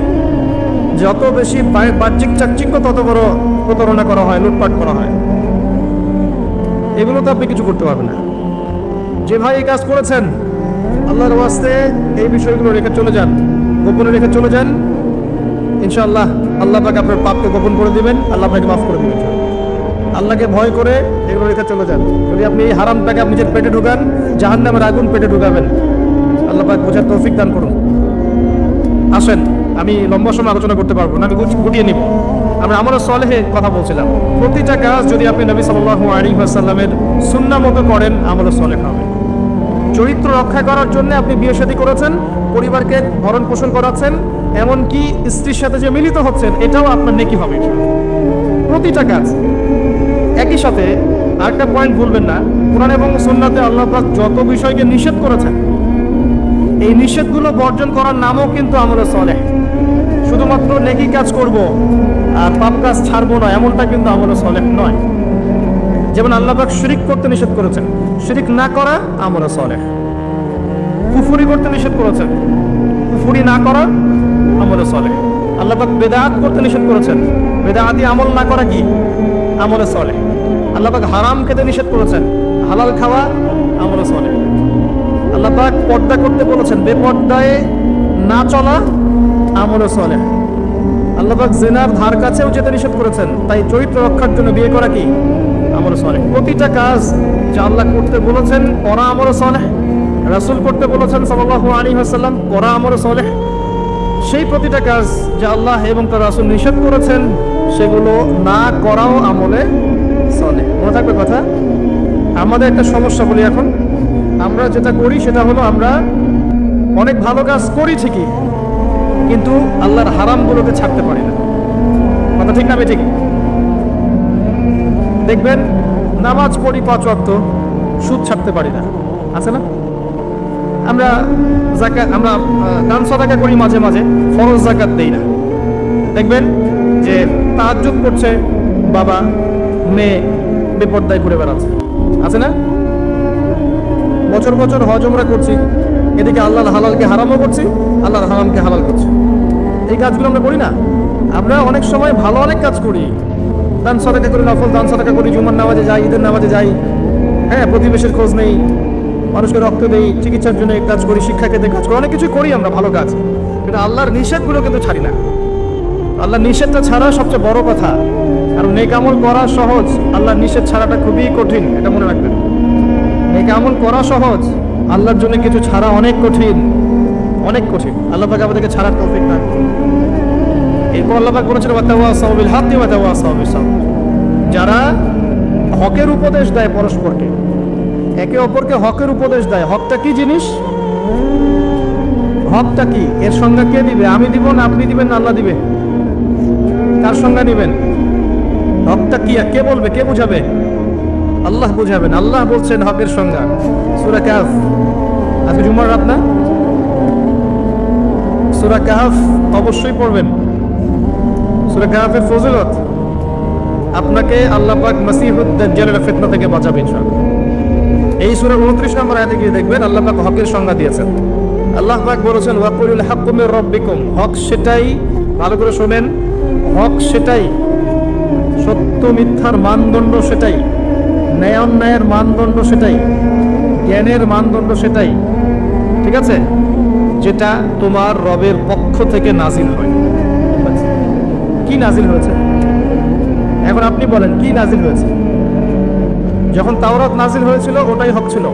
যত বেশি বাহ্যিক চাকচিক্য তত বড় প্রতারণা করা হয়, লুটপাট করা হয়। এগুলো তো আপনি কিছু করতে পারবেন না। যে ভাই এই কাজ করেছেন আল্লাহর ওয়াস্তে এই বিষয়গুলো রেখে চলে যান, গোপনে রেখে চলে যান। ইনশাআল্লাহ আল্লাহ পাক আপনার পাপকে গোপন করে দিবেন, আল্লাহ আপনাকে মাফ করে দিবেন। আল্লাহকে ভয় করে এগুলো রেখে চলে যান। যদি আপনি এই হারাম টাকা নিজের পেটে ঢুকান, জাহান্নামের আগুন পেটে ঢুকাবেন। আল্লাহ পাক বোঝার তৌফিক দান করুন। আসেন, আমি লম্বা সময় আলোচনা করতে পারবো না, আমি গুটিয়ে নিব। আমরা আমলে সলেহে কথা বলছিলাম। প্রতিটা কাজ যদি আপনি নবী সাল্লাল্লাহু আলাইহি ওয়াসাল্লামের সুন্নাহ মতো করেন, আমলে সলেহ হবে। চরিত্র রক্ষা করার জন্য আপনি বিয়ে শাদী করেছেন, পরিবারকে ভরণ পোষণ করাচ্ছেন, এমনকি স্ত্রীর সাথে যে মিলিত হচ্ছেন, এটাও আপনার নেকি হবে। প্রতিটা কাজ। একই সাথে আরেকটা পয়েন্ট ভুলবেন না, কোরআন এবং সুন্নাতে আল্লাহ পাক যত বিষয়কে নিষেধ করেছেন, এই নিষেধগুলো বর্জন করার নামও কিন্তু আমলে সলেহ। শুধুমাত্র নেকি কাজ করব আর পাপ কাজ ছাড়বো না, এমনটা কিন্তু আমলে সলেহ নয়। যেমন আল্লাহ পাক শিরিক করতে নিষেধ করেছেন, শিরিক না করা আমলে সলেহ। কুফরি করতে নিষেধ করেছেন, কুফরি না করা আমলে সলেহ। আল্লাহ পাক বেদাত করতে নিষেধ করেছেন, বেদাতি আমল না করা কি আমলে সলেহ। আল্লাহ পাক হারাম খেতে নিষেধ করেছেন, হালাল খাওয়া আমলে সলেহ। আল্লাহ পাক পর্দা করতে বলেছেন, বেপর্দায় না চলা আমলে সলেহ। আল্লাহ পাক জিনার ধার কাছেও যেতে নিষেধ করেছেন, তাই চরিত্র রক্ষার জন্য বিয়ে করা কি আমলে সলেহ। প্রতিটা কাজ যা আল্লাহ করতে বলেছেন করা আমলে সলেহ, রাসূল করতে বলেছেন সাল্লাল্লাহু আলাইহি ওয়াসাল্লাম করা আমলে সলেহ। সেই প্রতিটা কাজ যা আল্লাহ এবং তার রাসূল নিষেধ করেছেন, সেগুলো না করাও আমলে সলেহ। মনে থাকবে কথা। আমাদের একটা সমস্যা বলি এখন, আমরা যেটা করি সেটা হলো আমরা অনেক ভালো কাজ করি ঠিকই, কিন্তু আল্লাহর হারামগুলোকে ছাড়তে পারি না। কথা ঠিক না ঠিক? দেখবেন নামাজ পড়ি 5 ওয়াক্ত, সুদ ছাড়তে পারি না, আছে না? আমরা দান সাদাকা করি মাঝে মাঝে, ফরজ যাকাত দেই না। দেখবেন যে তাহাজ্জুদ করছে বাবা, মেয়ে বেপর্দায় ঘুরে বেড়াচ্ছে, আছে না? বছর বছর হজ উমরা করছি, এদিকে আল্লাহর হালালকে হারামও করছি, আল্লাহর হারামকে হালাল করছি। এই কাজগুলো আমরা করি না। আমরা অনেক সময় ভালো অনেক কাজ করি, দান সাদাকা করি, নফল দান সাদাকা করি, জুমার নামাজে যাই, ঈদের নামাজে যাই, হ্যাঁ, প্রতিবেশের খোঁজ নেই, মানুষকে রক্ত দেই, চিকিৎসার জন্য কাজ করি, শিক্ষা ক্ষেত্রে কাজ করি, অনেক কিছু করি আমরা ভালো কাজ, কিন্তু আল্লাহর নিষেধগুলো কিন্তু ছাড়ি না। আল্লাহর নিষেধটা ছাড়া সবচেয়ে বড় কথা। আর নেক আমল করা সহজ, আল্লাহর নিষেধ ছাড়াটা খুবই কঠিন, এটা মনে রাখবেন। নেক আমল করা সহজ, আল্লাহর জন্য কিছু ছাড়া অনেক কঠিন, অনেক কঠিন। আল্লাহ পাক আমাদেরকে ছাড়ার তৌফিক দান করুন। এরপর আল্লাহ পাক বলেছেন ওয়াতাওয়াসাউ বিল হাক্কি ওয়াতাওয়াসাউ বিস সাবর। যারা হকের উপদেশ দেয় পরস্পরকে, একে অপরকে হকের উপদেশ দেয়। হকটা কি জিনিস? হকটা কি? এর সংজ্ঞা কে দিবে? আমি দিব না, আপনি দিবেন না, আল্লাহ দিবে? কার সংজ্ঞা নিবেন? হকটা কি কে বলবে, কে বুঝাবে? আল্লাহ বুঝাবেন। আল্লাহ বলছেন হকের সংজ্ঞা, সূরা কাহফ। আজকে জুমার রাত না? সূরা কাহফ অবশ্যই পড়বেন। সূরা কাহফের ফজিলত, আপনাকে আল্লাহ পাক মাসিহুদ দাজ্জালের ফিতনা থেকে বাঁচাবে ইনশাআল্লাহ। এই সূরার 29 নম্বর আয়াতে গিয়ে দেখবেন আল্লাহ পাক হকের সংজ্ঞা দিয়েছেন। আল্লাহ পাক বলেছেন ওয়াকুলুল হাক্কু মির রাব্বিকুম। হক সেটাই, ভালো করে শুনেন, হক সেটাই, সত্য মিথ্যার মানদণ্ড সেটাই, ন্যায় অন্যায়ের মানদণ্ড সেটাই, জ্ঞানের মানদণ্ড সেটাই, ঠিক আছে, যেটা তোমার রবের পক্ষ থেকে নাজিল হয়। কি নাজিল হয়েছে? এখন আপনি বলেন কি নাজিল হয়েছে? যখন তাওরাত নাজিল হয়েছিল ওটাই হক ছিল,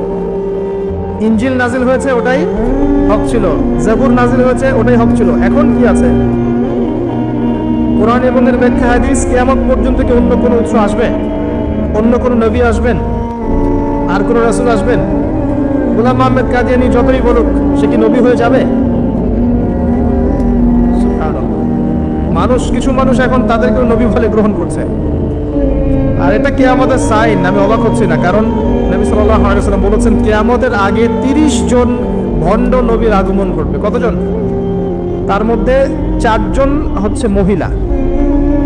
ইনজিল নাজিল হয়েছে ওটাই হক ছিল, জাবুর নাজিল হয়েছে ওটাই হক ছিল। এখন কি আছে? কোরআন এবং এর ব্যাখ্যা হাদিস। কিয়ামত পর্যন্ত কি অন্য কোনো উৎস আসবে? অন্য কোনো নবী আসবেন? আর কোনো রাসূল আসবেন? গোলাম আহমেদ কাদিয়ানী যতই বলুক, সে কি নবী হয়ে যাবে? মানুষ, কিছু মানুষ এখন তাদেরকেও নবী বলে গ্রহণ করছে। আর এটা কিয়ামতের সাইন। আমি অবাক হচ্ছি না, কারণ নবী সাল্লাল্লাহু আলাইহি ওয়াসাল্লাম বলেছেন কিয়ামতের আগে 30 জন ভণ্ড নবীর আগমন ঘটবে। কতজন? তার মধ্যে 4 জন হচ্ছে মহিলা,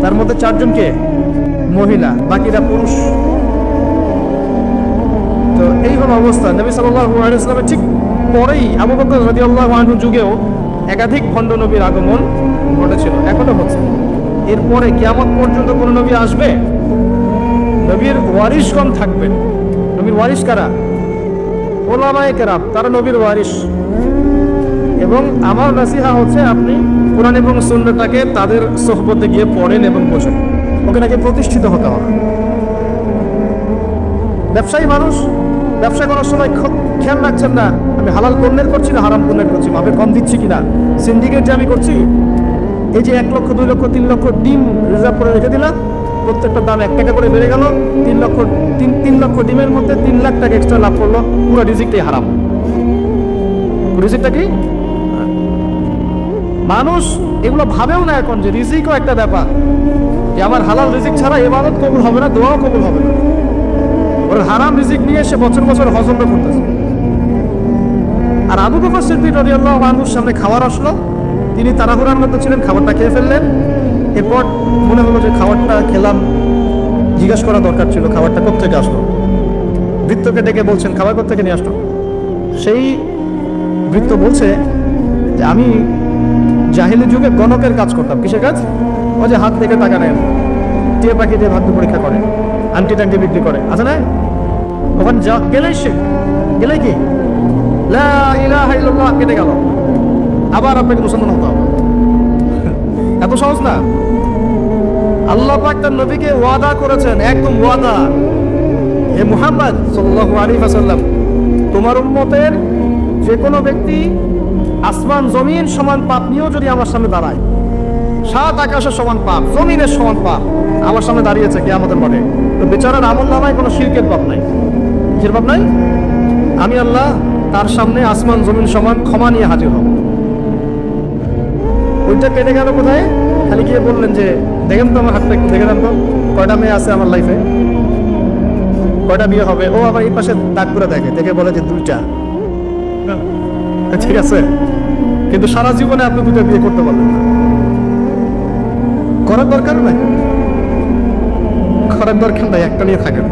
তার মধ্যে 4 জন কে? মহিলা, বাকিরা পুরুষ। তো এই হলো অবস্থা। নবী সাল্লাল্লাহু আলাইহি ওয়াসাল্লামের ঠিক পরেই আবু বকর রাদিয়াল্লাহু আনহু যুগেও একাধিক ভণ্ড নবীর আগমন ঘটেছিল, এখনো হচ্ছে। এরপরে কিয়ামত পর্যন্ত কোন নবী আসবে? নবীর ওয়ারিশগণ থাকবেন। নবীর ওয়ারিশ কারা? ওলামায়ে কেরাম, তারা নবীর ওয়ারিস। এবং আমার নাসিহা হচ্ছে আপনি কোরআন এবং সুন্নাহটাকে তাদের সোহবতে গিয়ে পড়েন এবং বোঝেন। ওকে নাকি প্রতিষ্ঠিত হতে হবে। ব্যবসায়ী মানুষ ব্যবসা করার সময় খেয়াল রাখছেন না আমি হালাল পণ্যের করছি না হারাম পণ্যের করছি, মাপে কম দিচ্ছি কিনা, সিন্ডিকেট যে আমি করছি, এই যে 1 লক্ষ 2 লক্ষ 3 লক্ষ ডিম রিজার্ভ করে রেখে দিলাম, প্রত্যেকটা দাম 1 টাকা করে বেড়ে গেল, 3 লক্ষ ডিমের মধ্যে 3 লাখ টাকা এক্সট্রা লাভ করলো, পুরো রিজিকটাই হারাম। রিজিকটা কি? মানুষ এগুলো ভাবেও না এখন যে রিজিকও একটা ব্যাপার, যে আমার হালাল রিজিক ছাড়া ইবাদত কবুল হবে না, দোয়াও কবুল হবে না। ওর হারাম রিজিক নিয়ে এসে বছর বছর হজম করতেছে। আর আবু বকর সিদ্দিক রাদিয়াল্লাহু আনহুর সামনে খাবার আসলো, তিনি তাড়াহুড়ার মধ্যে ছিলেন, খাবারটা খেয়ে ফেললেন। এরপর মনে হলো যে খাবারটা খেলাম, জিজ্ঞাসা করা দরকার ছিল খাবারটা কোত্থেকে আসলো। ভৃত্যকে ডেকে বলছেন খাবার কোত্থেকে নিয়ে আসলো। সেই ভৃত্য বলছে যে আমি জাহিলি যুগে গণকের কাজ করতাম। কিসের কাজ? ও যে হাত থেকে টাকা নেন, টিয়া পাখি দিয়ে ভাগ্য পরীক্ষা করে, আন্টি টান্টি বিক্রি করে, আছে না? ওখানে যা গেলেই সে গেলেই কি লা ইলাহা ইল্লাল্লাহ কেটে গেল, আবার আপনাকে মুসলমান হতে হবে। এত সহজ না। আল্লাহ পাক তার নবীকে ওয়াদা করেছেন, একদম ওয়াদা, হে মুহাম্মদ সাল্লাল্লাহু আলাইহি ওয়াসাল্লাম, তোমার উম্মতের যে কোনো ব্যক্তি আসমান জমিন সমান পাপ নিয়েও যদি আমার সামনে দাঁড়ায়, 7 আকাশের সমান পাপ, জমিনের সমান পাপ আমার সামনে দাঁড়িয়েছে কিয়ামতের মাঠে, তো বেচারার আমল নামায় কোনো শিরকের পাপ নাই। কিসের পাপ নাই? আমি আল্লাহ তার সামনে আসমান জমিন সমান ক্ষমা নিয়ে হাজির হব। ওইটা কেটে গেল কোথায়? খালি গিয়ে বললেন যে দেখেন তো আমার হাতটা একটু দেখে দেন তো, কয়টা মেয়ে আছে আমার লাইফে, কয়টা বিয়ে হবে। ও আবার এই পাশে দাগ করে দেখে, দেখে বলে যে 2টা। ঠিক আছে, কিন্তু সারা জীবনে আপনি 2টা বিয়ে করতে পারবেন না। করার দরকার নাই, করার দরকার নাই, একটা নিয়ে থাকেন।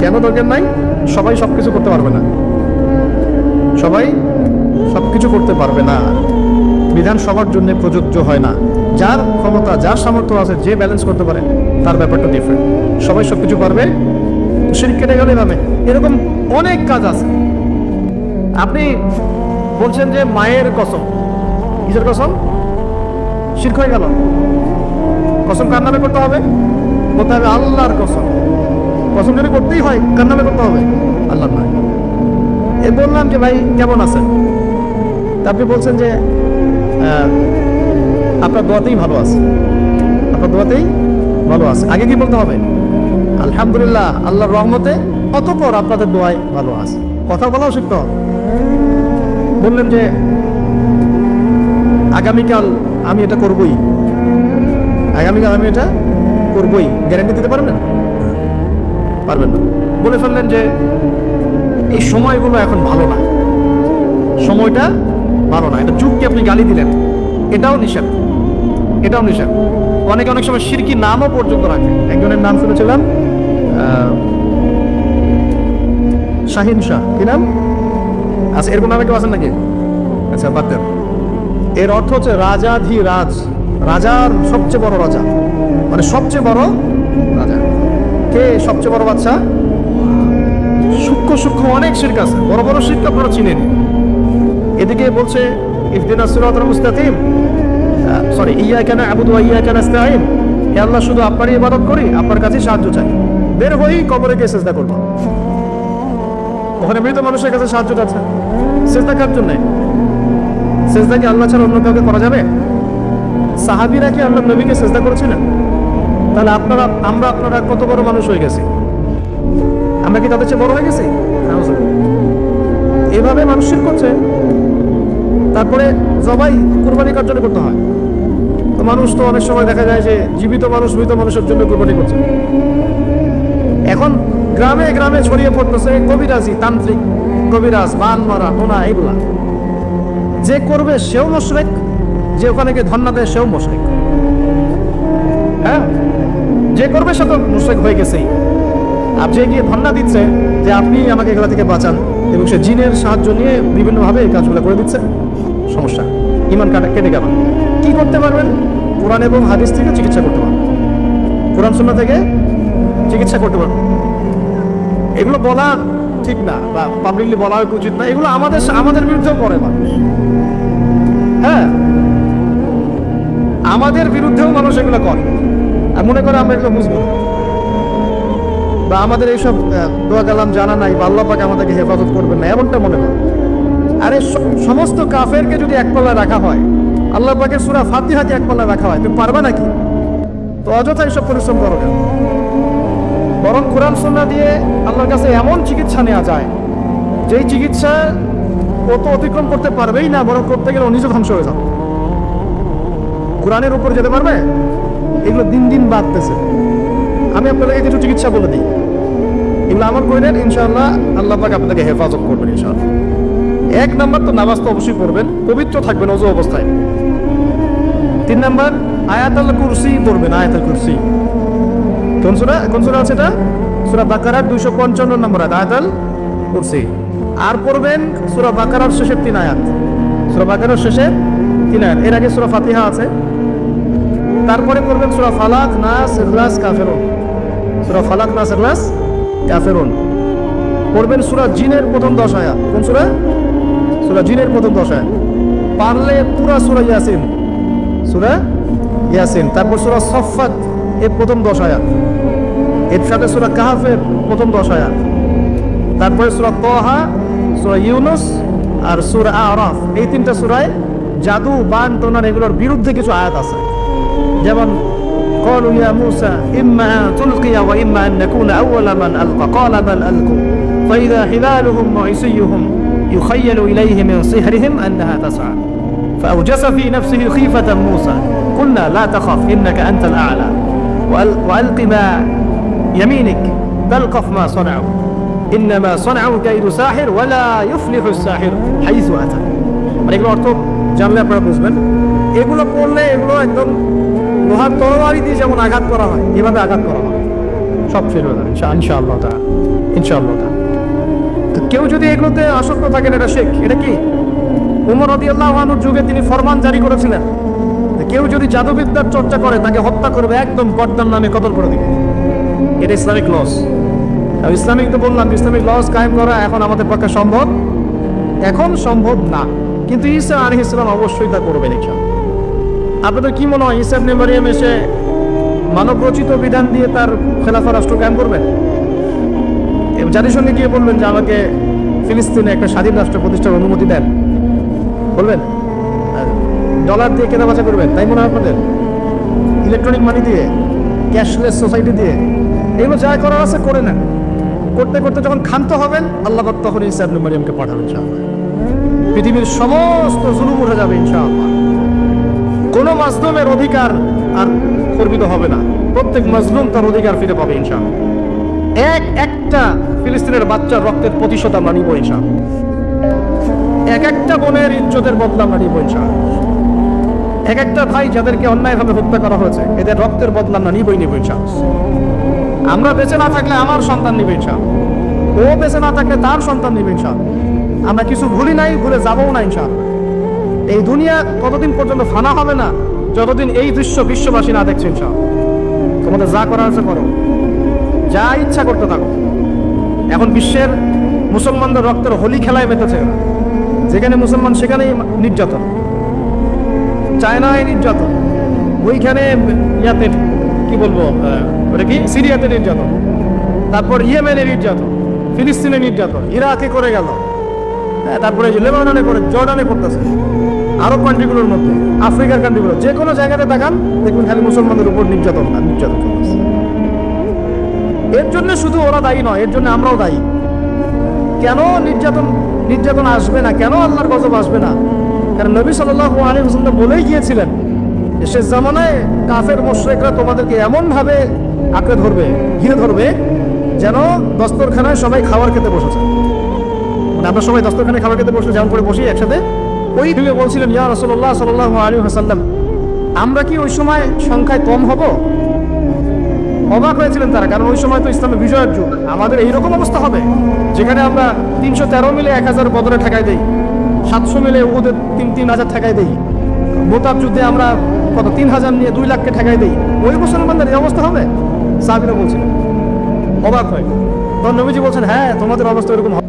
কেন দরকার নাই? সবাই সবকিছু করতে পারবে না, সবাই সবকিছু করতে পারবে না। বিধান সবার জন্য প্রযোজ্য হয় না। যার ক্ষমতা, যার সামর্থ্য আছে, যে ব্যালেন্স করতে পারে, তার ব্যাপারটা ডিফারেন্ট। সবাই সবকিছু পারবে, শিরক কেটে গেলে ভাবে। এরকম অনেক কাজ আছে। আপনি বলছেন যে মায়ের কসম, কিসের কসম? শিরক হয়ে গেল। কসম কার নামে করতে হবে? বলতে হবে আল্লাহর কসম। কসম যদি করতেই হয় কার নামে করতে হবে? আল্লাহর নামে। এ বললাম যে ভাই কেমন আছেন, তা আপনি বলছেন যে আপনার দোয়াতেই ভালো আছে, আপনার দোয়াতেই ভালো আছে। আগে কি বলতে হবে? আলহামদুলিল্লাহ, আল্লাহর রহমতে, অতঃপর আপনাদের দোয়ায় ভালো আছে। কথা বলাও শিখতে হবে। বললেন যে আগামীকাল আমি এটা করবই, আগামীকাল আমি এটা করবই, গ্যারান্টি দিতে পারবেন? পারবেন না। বলে ফেললেন যে এই সময়গুলো এখন ভালো না, সময়টা ভালো না, এটা যুগকে আপনি গালি দিলেন, এটাও নিষেধ, এটাও নিষেধ। অনেকে অনেক সময় শিরকি নামও পর্যন্ত রাখে। একজনের নাম শুনেছিলাম শাহিন শাহ, কি নাম? আচ্ছা, এরকম নামে কেউ আছেন নাকি? আচ্ছা, বাদ দেন। এর অর্থ হচ্ছে রাজাধিরাজ, রাজার সবচেয়ে বড় রাজা, মানে সবচেয়ে বড় রাজা। কে সবচেয়ে বড় বাচ্চা? সূক্ষ্ম সূক্ষ্ম অনেক শিরক আছে, বড় বড় শিরক আপনারা চিনেন। এদিকে বলছে ইহদিনাস সিরাতাল মুস্তাকিম, সরি, ইয়্যাকা না'বুদু ওয়া ইয়্যাকা নাস্তাঈন, হে আল্লাহ শুধু আপনারই ইবাদত করি, আপনার কাছে সাহায্য চাই। বের হই কবরে গিয়ে সিজদা করব। ওখানে মৃত মানুষের কাছে সাহায্য আছে, সিজদা কার জন্য? সিজদা কি আল্লাহ ছাড়া অন্য কাউকে করা যাবে? সাহাবীরা কি আল্লাহর নবীকে সিজদা করেছিলেন? তাহলে আপনারা কত বড় মানুষ হয়ে গেছি? আমরা কি তাদের চেয়ে বড় হয়ে গেছি? এভাবে মানুষ শিরক করছে। তারপরে জবাই কুরবানি কার জন্য করতে হয়? তো মানুষ তো অনেক সময় দেখা যায় যে জীবিত মানুষ মৃত মানুষের জন্য কুরবানি করছে। এখন গ্রামে গ্রামে ছড়িয়ে পড়তেছে কবিরাজি, তান্ত্রিক, কবিরাজ, বান মারা, টোনা, এগুলা। যে করবে সেও মুশরিক, যে ওখানে গিয়ে ধন্না দেয় সেও মুশরিক। হ্যাঁ, যে করবে সে তো মুশরিক হয়ে গেছেই। আর যে গিয়ে ধন্না দিচ্ছে যে আপনি আমাকে এগুলা থেকে বাঁচান, এবং সে জিনের সাহায্য নিয়ে বিভিন্নভাবে এই কাজগুলো করে দিচ্ছে, সমস্যা, ইমান কেটে গেল। কি করতে পারবেন? কোরআন এবং হাদিস থেকে চিকিৎসা করতে পারবেন, কোরআন সুন্নাহ থেকে চিকিৎসা করতে পারবেন। এগুলো বলা ঠিক না বা পাবলিকলি বলা উচিত না, এগুলো আমাদের বিরুদ্ধেও করে না। হ্যাঁ, আমাদের বিরুদ্ধেও মানুষ এগুলো করে আর মনে করে আমরা এগুলো বুঝবো বা আমাদের এইসব দোয়া কালাম জানা নাই বা আল্লাহ পাক আমাদেরকে হেফাজত করবেন না, এমনটা মনে করে। আরে সমস্ত কাফেরকে যদি এক পাল্লায় রাখা হয়, আল্লাহ পাকের সূরা ফাতিহাকে এক পাল্লায় রাখা হয়, তুমি পারবে নাকি? তো অযথা এসব পরিশ্রম করো কেন? বরং কোরআন সুন্নাহ দিয়ে আল্লাহর কাছে এমন চিকিৎসা নেওয়া যায় যেই চিকিৎসা ও তো অতিক্রম করতে পারবেই না, বরং করতে গেলে ও নিজে ধ্বংস হয়ে যাবে। কোরআনের উপর যেতে পারবে? এগুলো দিন দিন বাড়তেছে। আমি আপনাদেরকে কিছু চিকিৎসা বলে দিই, এগুলো আমার করে নেন, ইনশাআল্লাহ আল্লাহ পাক আপনাদেরকে হেফাজত করবেন ইনশাআল্লাহ। 1 নাম্বার তো নামাজ তো অবশ্যই পড়বেন, পবিত্র থাকবেন ওযু অবস্থায়। 3 নাম্বার আয়াতুল কুরসি পড়বেন, আয়াতুল কুরসি। কোন সূরা আছে এটা? সূরা বাকারার 255 নম্বর আয়াত, আয়াতুল কুরসি। আর পড়বেন সূরা বাকারার শেষের 3 আয়াত, সূরা বাকারার শেষের 3 আয়াত। এর আগে সূরা ফাতিহা আছে, তারপরে পড়বেন সূরা ফালাক, নাস, ইখলাস, কাফিরুন। সূরা ফালাক, নাস, ইখলাস, কাফিরুন। পড়বেন সূরা জিনের প্রথম 10 আয়াত। কোন সূরা? সূরা জিনের প্রথম 10 আয়াত। পারলে পুরা সূরা ইয়াসিন, সূরা ইয়াসিন। তারপর সূরা সফফাত এর প্রথম 10 আয়াত, এর সাথে সূরা কাহফের প্রথম 10 আয়াত। তারপরে সূরা তাহা, সূরা ইউনুস আর সূরা আরাফ। এই 3টা সূরায় জাদু, বান, টোনার এগুলোর বিরুদ্ধে কিছু আয়াত আছে। যেমন قالوا يا موسى إما أن تلقي وإما أن نكون أول من ألقى قال بل ألقوا فإذا حبالهم وعصيهم يخيل إليه من سحرهم أنها تسعى فأوجس في نفسه خيفة موسى قلنا لا تخف إنك أنت الأعلى وألق ما يمينك تلقف ما صنعوا إنما صنعوا كيد ساحر ولا يفلح الساحر حيث أتى। মানে এগুলো অর্থ জানলে আপনারা বুঝবেন। এগুলো পড়লে এগুলো একদম লোহার তরবারি দিয়ে যেমন আঘাত করা হয়, এভাবে আঘাত করা হয়, সব ফেল হয়ে যাবে ইনশাআল্লাহ তাআলা, ইনশাআল্লাহ তাআলা। তো কেউ যদি এগুলোতে আসক্ত থাকেন, এটা শেখ, এটা কি ওমর রাদিয়াল্লাহু আনহুর যুগে তিনি ফরমান জারি করেছিলেন, কেউ যদি জাদুবিদ্যার চর্চা করে তাকে হত্যা করবে, একদম গর্দান নামে কতল করে দিবে। এটা ইসলামিক লস। ইসলামিক তো বললাম, ইসলামিক লস কায়েম করা এখন আমাদের পক্ষে সম্ভব, এখন সম্ভব না, কিন্তু ঈসা আলাইহিস সালাম অবশ্যই তা করবেন ইনশাআল্লাহ। আপনাদের কি মনে হয় ঈসা ইবনে মারইয়াম এসে মানব রচিত বিধান দিয়ে তার খেলাফা রাষ্ট্র কায়েম করবেন? জাতিসংঘে গিয়ে বলবেন যে আমাকে ফিলিস্তিনে একটা স্বাধীন রাষ্ট্র প্রতিষ্ঠার অনুমতি দেন, বলবেন? ডলার দিয়ে কেনাবেচা করবেন, তাই মনে হয় আপনাদের? ইলেকট্রনিক মানি দিয়ে, ক্যাশলেস সোসাইটি দিয়ে, এগুলো যা করার আছে করে নেন। করতে করতে যখন ক্ষান্ত হবেন, আল্লাহ পাক তখন ঈসা ইবনে মারইয়ামকে পাঠাবেন ইনশাআল্লাহ। পৃথিবীর সমস্ত জুলুম উঠে যাবে ইনশাআল্লাহ। কোনো মাজলুমের অধিকার আর খর্বিত হবে না, প্রত্যেক মাজলুম তার অধিকার ফিরে পাবে ইনশাআল্লাহ। একটা ফিলিস্তিনের বাচ্চার রক্তের প্রতিশোধ আমরা নিব ইনশাআল্লাহ। একটা বোনের ইজ্জতের বদলা আমরা নিব ইনশাআল্লাহ। একটা ভাই যাদেরকে অন্যায়ভাবে হত্যা করা হয়েছে, এদের রক্তের বদলা আমরা নিব ইনশাআল্লাহ। আমরা বেঁচে না থাকলে আমার সন্তান নিবে ইনশাআল্লাহ, ও বেঁচে না থাকলে তার সন্তান নিবে ইনশাআল্লাহ। আমরা কিছু ভুলি নাই, ভুলে যাবও না ইনশাআল্লাহ। এই দুনিয়া ততদিন পর্যন্ত ফানা হবে না যতদিন এই দৃশ্য বিশ্ববাসী না দেখছে ইনশাআল্লাহ। তোমাদের যা করার আছে করো, যা ইচ্ছা করতে থাকো। এখন বিশ্বের মুসলমানদের রক্তের হোলি খেলায় মেতেছে, যেখানে মুসলমান সেখানেই নির্যাতন, চায়নায় নির্যাতন, ওইখানে ইয়াতে কি বলবো, ওটা কি সিরিয়াতে নির্যাতন, তারপর ইয়েমেনে নির্যাতন, ফিলিস্তিনে নির্যাতন, ইরাকে করে গেল, তারপরে লেবাননে করে, জর্ডানে করতেছে, আরব কান্ট্রিগুলোর মধ্যে, আফ্রিকার কান্ট্রিগুলো, যে কোনো জায়গাতে দেখান দেখবেন খালি মুসলমানদের উপর নির্যাতন না নির্যাতন করতেছে। এর জন্য শুধু ওরা দায়ী নয়, এর জন্য আমরাও দায়ী। কেন নির্যাতন আসবে না, কেন আল্লাহর গজব আসবে না? কারণ নবী সাল্লাল্লাহু আলাইহি ওয়াসাল্লাম বলেই গিয়েছিলেন যে শেষ জামানায় কাফের মুশরিকরা তোমাদেরকে এমন ভাবে আঁকড়ে ধরবে, ঘিরে ধরবে, যেন দস্তরখানায় সবাই খাবার খেতে বসেছে। মানে আমরা সবাই দস্তরখানায় খাবার খেতে বসে যেমন করে বসি একসাথে, ওই যুগে বলছিলেন ইয়া রাসূলুল্লাহ সাল্লাল্লাহু আলাইহি ওয়াসাল্লাম, আমরা কি ওই সময় সংখ্যায় কম হব? অবাক হয়েছিলেন তারা, কারণ ওই সময় তো ইসলামের বিজয়ের যুগ। আমাদের এইরকম অবস্থা হবে যেখানে আমরা 313 মিলে 1000 বদরে ঠেকাই দেই, 700 মিলে উহুদের 3000 ঠেকাই দেই, মোতাব যুদ্ধে আমরা কত 3000 নিয়ে 2 লাখকে ঠেকাই দেই। ওই মুসলমানদের এই অবস্থা হবে? সাহাবীরা বলছিলেন, অবাক হয়। তখন নবীজি বলছেন, হ্যাঁ তোমাদের অবস্থা এরকম হবে।